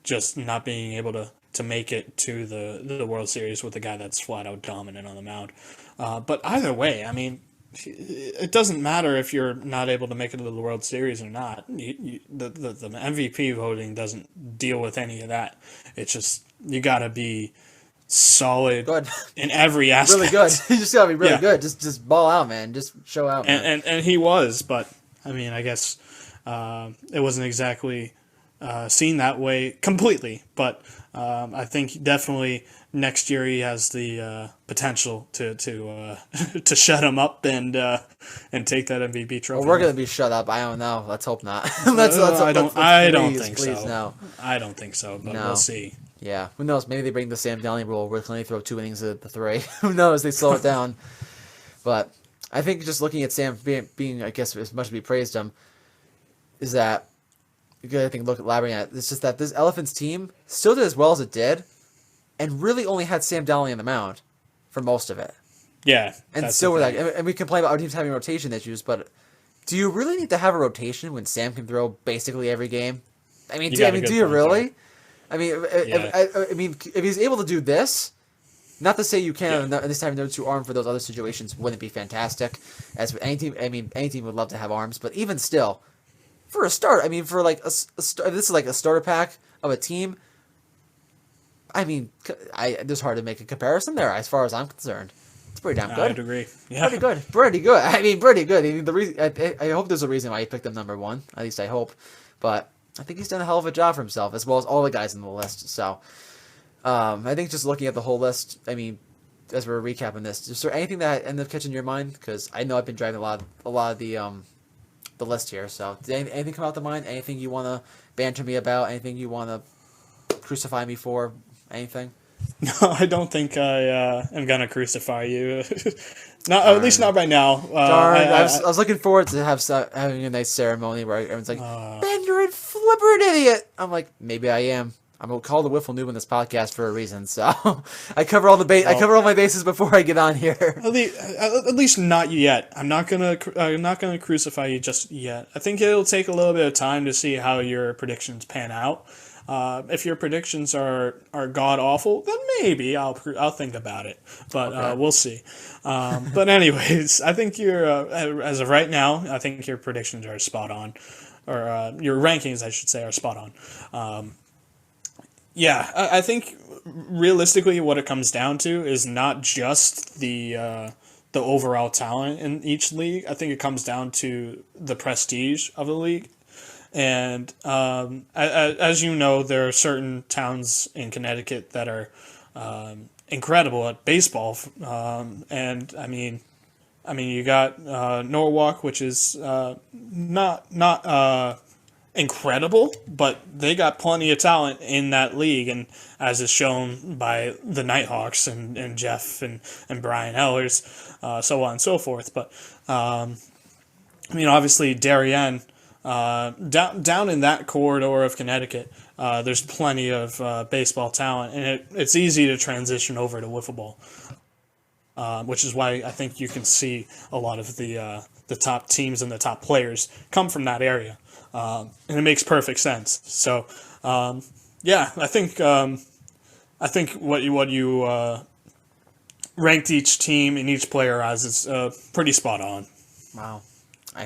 just not being able to make it to the World Series with a guy that's flat out dominant on the mound. But either way, I mean, it doesn't matter if you're not able to make it to the World Series or not. The MVP voting doesn't deal with any of that. It's just you got to be solid in every aspect. Really good. You just got to be really good. Just ball out, man. Just show out. Man. And he was, but I mean, I guess it wasn't exactly seen that way completely. But I think definitely next year he has the potential to shut him up and take that MVP trophy. Well, we're gonna be shut up. I don't know. Let's hope not. I don't think please, so. No. I don't think so. But we'll see. Yeah, who knows? Maybe they bring the Sam Donnelly rule where they can only throw 2 innings at the 3. Who knows? They slow it down. But I think just looking at Sam being, I guess, as much as we praised him, is that a good thing to elaborating at. It's just that this Elephants team still did as well as it did, and really only had Sam Donnelly on the mound for most of it. Yeah, and still were like, and we complain about our teams having rotation issues, but do you really need to have a rotation when Sam can throw basically every game? I mean, do you really? I mean, if he's able to do this, not to say you can't this time number 2 arm for those other situations wouldn't be fantastic. As with any team, I mean, any team would love to have arms, but even still, for a start, I mean, for like this is like a starter pack of a team. I mean, it's hard to make a comparison there as far as I'm concerned. It's pretty damn good. I'd agree. Yeah. Pretty good. I mean, pretty good. I mean, the reason I hope there's a reason why he picked him number 1. At least I hope. But I think he's done a hell of a job for himself, as well as all the guys on the list. So, I think just looking at the whole list, I mean, as we're recapping this, is there anything that ended up catching your mind? Because I know I've been driving a lot of the list here. So did anything come out to mind? Anything you want to banter me about? Anything you want to crucify me for? Anything? No, I don't think I am gonna crucify you. Not at least not right now. Darn, I was looking forward to having a nice ceremony where everyone's like, Ben, you're a flipper idiot. I'm like, maybe I am. I'm called a Wiffle noob in this podcast for a reason, so I cover all I cover all my bases before I get on here. At least not yet. I'm not gonna crucify you just yet. I think it'll take a little bit of time to see how your predictions pan out. If your predictions are god awful, then maybe I'll think about it. But Okay. we'll see. But anyways, I think as of right now, I think your predictions are spot on, or your rankings, I should say, are spot on. Yeah, I think realistically, what it comes down to is not just the overall talent in each league. I think it comes down to the prestige of the league. And as you know, there are certain towns in Connecticut that are incredible at baseball. And I mean, you got Norwalk, which is not incredible, but they got plenty of talent in that league, and as is shown by the Nighthawks and Jeff and Brian Ellers, so on and so forth. But obviously Darien, down in that corridor of Connecticut, there's plenty of baseball talent, and it's easy to transition over to wiffle ball, which is why I think you can see a lot of the top teams and the top players come from that area. And it makes perfect sense. So, yeah, I think what you ranked each team and each player as is pretty spot on. Wow,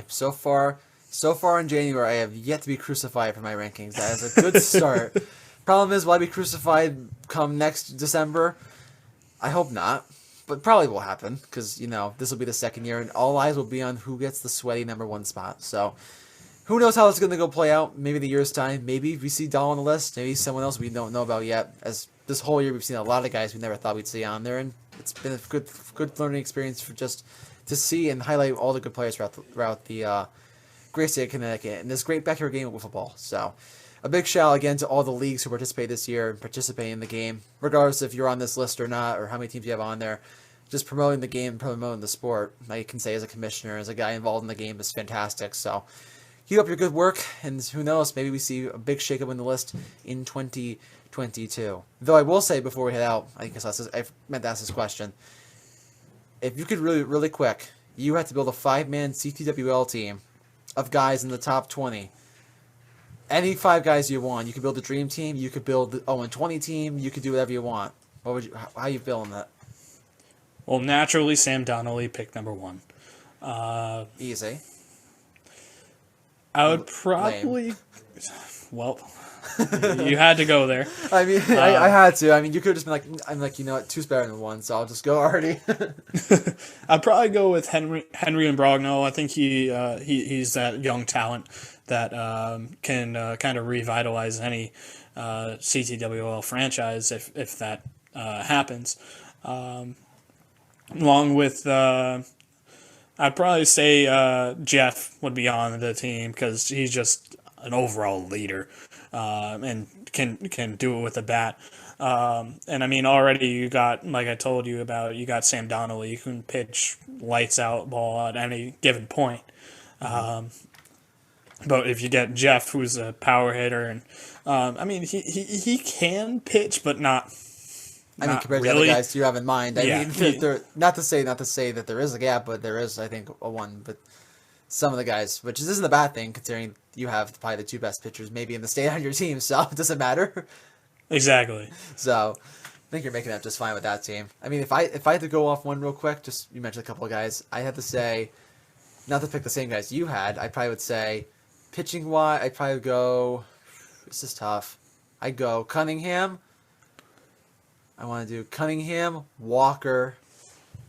so far in January, I have yet to be crucified for my rankings. That is a good start. Problem is, will I be crucified come next December? I hope not, but probably will happen because this will be the second year, and all eyes will be on who gets the sweaty #1 spot. So. Who knows how it's going to go play out? Maybe the year's time. Maybe we see Dahl on the list. Maybe someone else we don't know about yet. As this whole year we've seen a lot of guys we never thought we'd see on there, and it's been a good learning experience for just to see and highlight all the good players throughout the great state of Connecticut and this great backyard game of wiffle ball. So, a big shout out again to all the leagues who participate this year and participate in the game, regardless if you're on this list or not, or how many teams you have on there. Just promoting the game, promoting the sport. I can say as a commissioner, as a guy involved in the game, is fantastic. So. Keep up your good work, and who knows, maybe we see a big shakeup in the list in 2022. Though I will say before we head out, I meant to ask this question. If you could really quick, you had to build a 5-man CTWL team of guys in the top 20. Any 5 guys you want. You could build a dream team, you could build the 0-20 team, you could do whatever you want. How are you feeling that? Well, naturally, Sam Donnelly picked #1. Easy. I would probably... Well, you had to go there. I mean, I had to. I mean, you could have just been like, I'm like, you know what, 2's better than 1, so I'll just go already. I'd probably go with Henry Imbrogno. I think he's that young talent that can kind of revitalize any CTWL franchise if that happens. Along with... I'd probably say Jeff would be on the team because he's just an overall leader and can do it with a bat. And I mean, already you got, like I told you about, you got Sam Donnelly. You can pitch lights out ball at any given point. But if you get Jeff, who's a power hitter, and I mean, he can pitch, but not. I mean, compared really. to other guys you have in mind. I Yeah. mean, not to say that there is a gap, but there is, I think, a one. But some of the guys, which isn't a bad thing, considering you have probably the 2 best pitchers maybe in the state on your team, so it doesn't matter. Exactly. So, I think you're making up just fine with that team. I mean, if I had to go off one real quick, just you mentioned a couple of guys, I had to say, not to pick the same guys you had, I probably would say, pitching wise, I'd probably go. This is tough. I'd go Cunningham. I want to do Cunningham, Walker,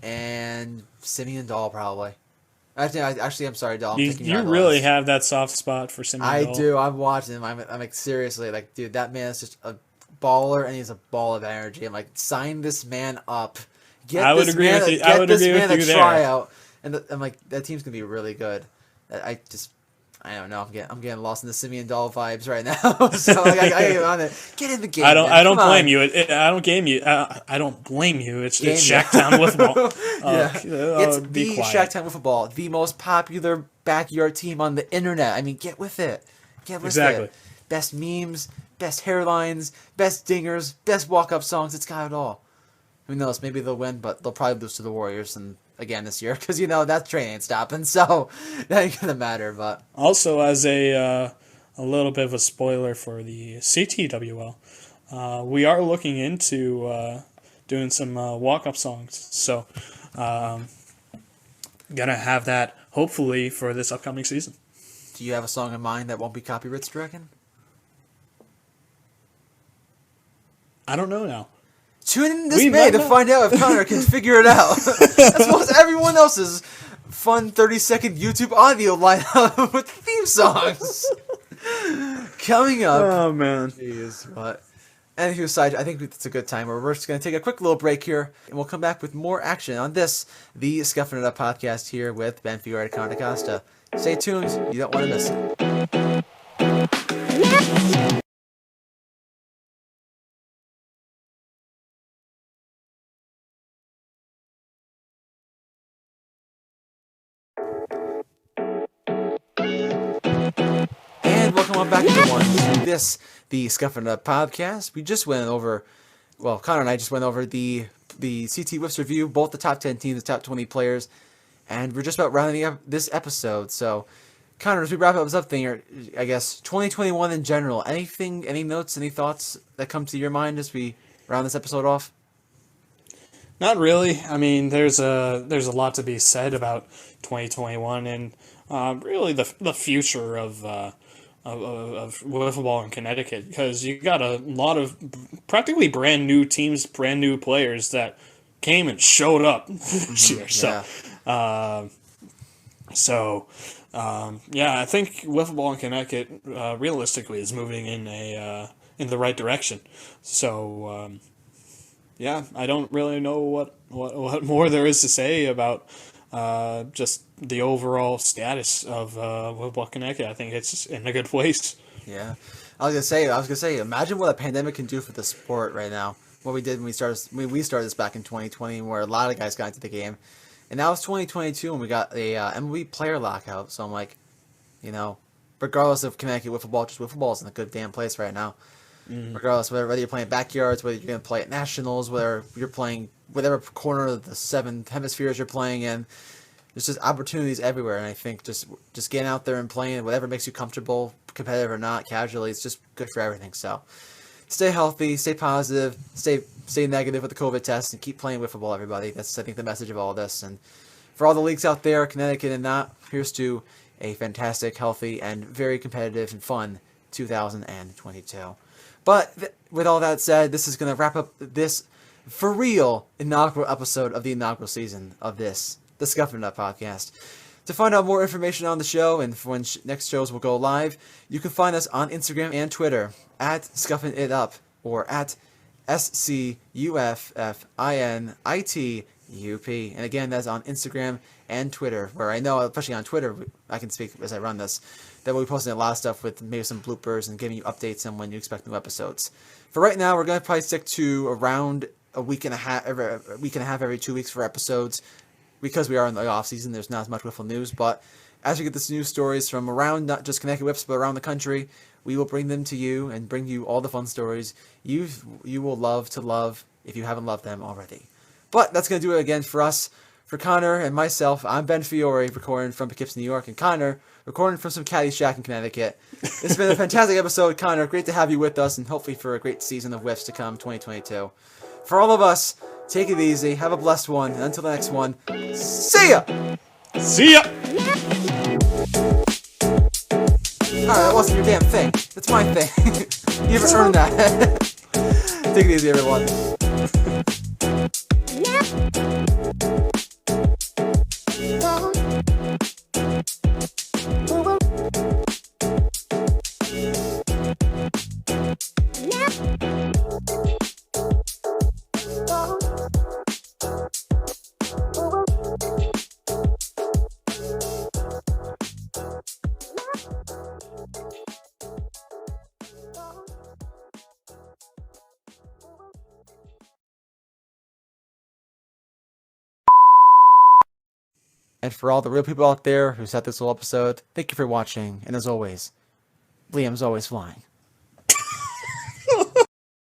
and Simeon Dahl probably. Actually, I'm sorry, Dahl. You really have that soft spot for Simeon Dahl. I do. I'm watching him. I'm like, seriously, like, dude, that man is just a baller, and he's a ball of energy. I'm like, sign this man up. I would agree with you. I would agree with you there. Tryout, and I'm like, that team's gonna be really good. I don't know. I'm getting lost in the Simeon Doll vibes right now. So like, I get on it. Get in the game. I don't blame you. I don't blame you. I don't blame you. It's Shacktown Wiffle Ball. It's the Shacktown Wiffle Ball, the most popular backyard team on the internet. I mean, get with it. Get with it. Best memes, best hairlines, best dingers, best walk-up songs. It's got it all. Who knows? Maybe they'll win, but they'll probably lose to the Warriors and again this year because that train ain't stopping. So that ain't gonna matter. But also, as a little bit of a spoiler for the CTWL, we are looking into doing some walk-up songs. So gonna have that hopefully for this upcoming season. Do you have a song in mind that won't be copyright stricken? I don't know now. Tune in this May to find out if Conor can figure it out. As well as everyone else's fun 30-second YouTube audio lineup with theme songs. Coming up. Oh, man. Jeez, but anywho, aside, I think it's a good time where we're just going to take a quick little break here, and we'll come back with more action on this, the Scuffin It Up podcast here with Ben Fiore and Conor DeCosta. Stay tuned. You don't want to miss it. And welcome on back, everyone, to this, the Scuffin It Up podcast. We just went over, well, Conor and I just went over the CT Wiffs review, both the top 10 teams, the top 20 players, and we're just about rounding up this episode. So, Conor, as we wrap up this up thing here, I guess 2021 in general, any notes, any thoughts that come to your mind as we round this episode off? Not really. I mean, there's a lot to be said about 2021 and really the future of wiffle ball in Connecticut, because you got a lot of practically brand new teams, brand new players that came and showed up this year. I think wiffle ball in Connecticut realistically is moving in the right direction. So I don't really know what more there is to say about just the overall status of wiffle ball Connecticut. I think it's in a good place. Yeah, I was gonna say, imagine what a pandemic can do for the sport right now. What we did when we started this back in 2020, where a lot of guys got into the game, and now it's 2022, and we got a MLB player lockout. So I'm like, regardless of Connecticut wiffle ball, just wiffle ball is in a good damn place right now. Mm-hmm. Regardless, whether you're playing backyards, whether you're going to play at nationals, whether you're playing whatever corner of the 7 hemispheres you're playing in, there's just opportunities everywhere. And I think just getting out there and playing whatever makes you comfortable, competitive or not, casually, it's just good for everything. So stay healthy, stay positive, stay negative with the COVID test, and keep playing wiffle ball, everybody. That's, I think, the message of all of this. And for all the leagues out there, Connecticut and not, here's to a fantastic, healthy, and very competitive and fun 2022. But with all that said, this is going to wrap up this, for real, inaugural episode of the inaugural season of this, the Scuffin It Up podcast. To find out more information on the show and for when next shows will go live, you can find us on Instagram and Twitter at Scuffin It Up or at SCUFFINITUP. And again, that's on Instagram and Twitter, where I know, especially on Twitter, I can speak as I run this, that we'll be posting a lot of stuff with maybe some bloopers and giving you updates on when you expect new episodes. For right now, we're going to probably stick to around a week and a half every 2 weeks for episodes, because we are in the off season. There's not as much wiffle news, but as we get this news stories from around not just Connecticut Wiffs but around the country, we will bring them to you and bring you all the fun stories you will love to love if you haven't loved them already. But that's going to do it again for us. For Conor and myself, I'm Ben Fiore, recording from Poughkeepsie, New York, and Conor, recording from some caddy shack in Connecticut. It's been a fantastic episode, Conor. Great to have you with us, and hopefully for a great season of Wiffs to come, 2022. For all of us, take it easy, have a blessed one, and until the next one, see ya! See ya! Alright, that wasn't your damn thing. That's my thing. You haven't earned that. Take it easy, everyone. And for all the real people out there who sat this whole episode, thank you for watching. And as always, Liam's always flying.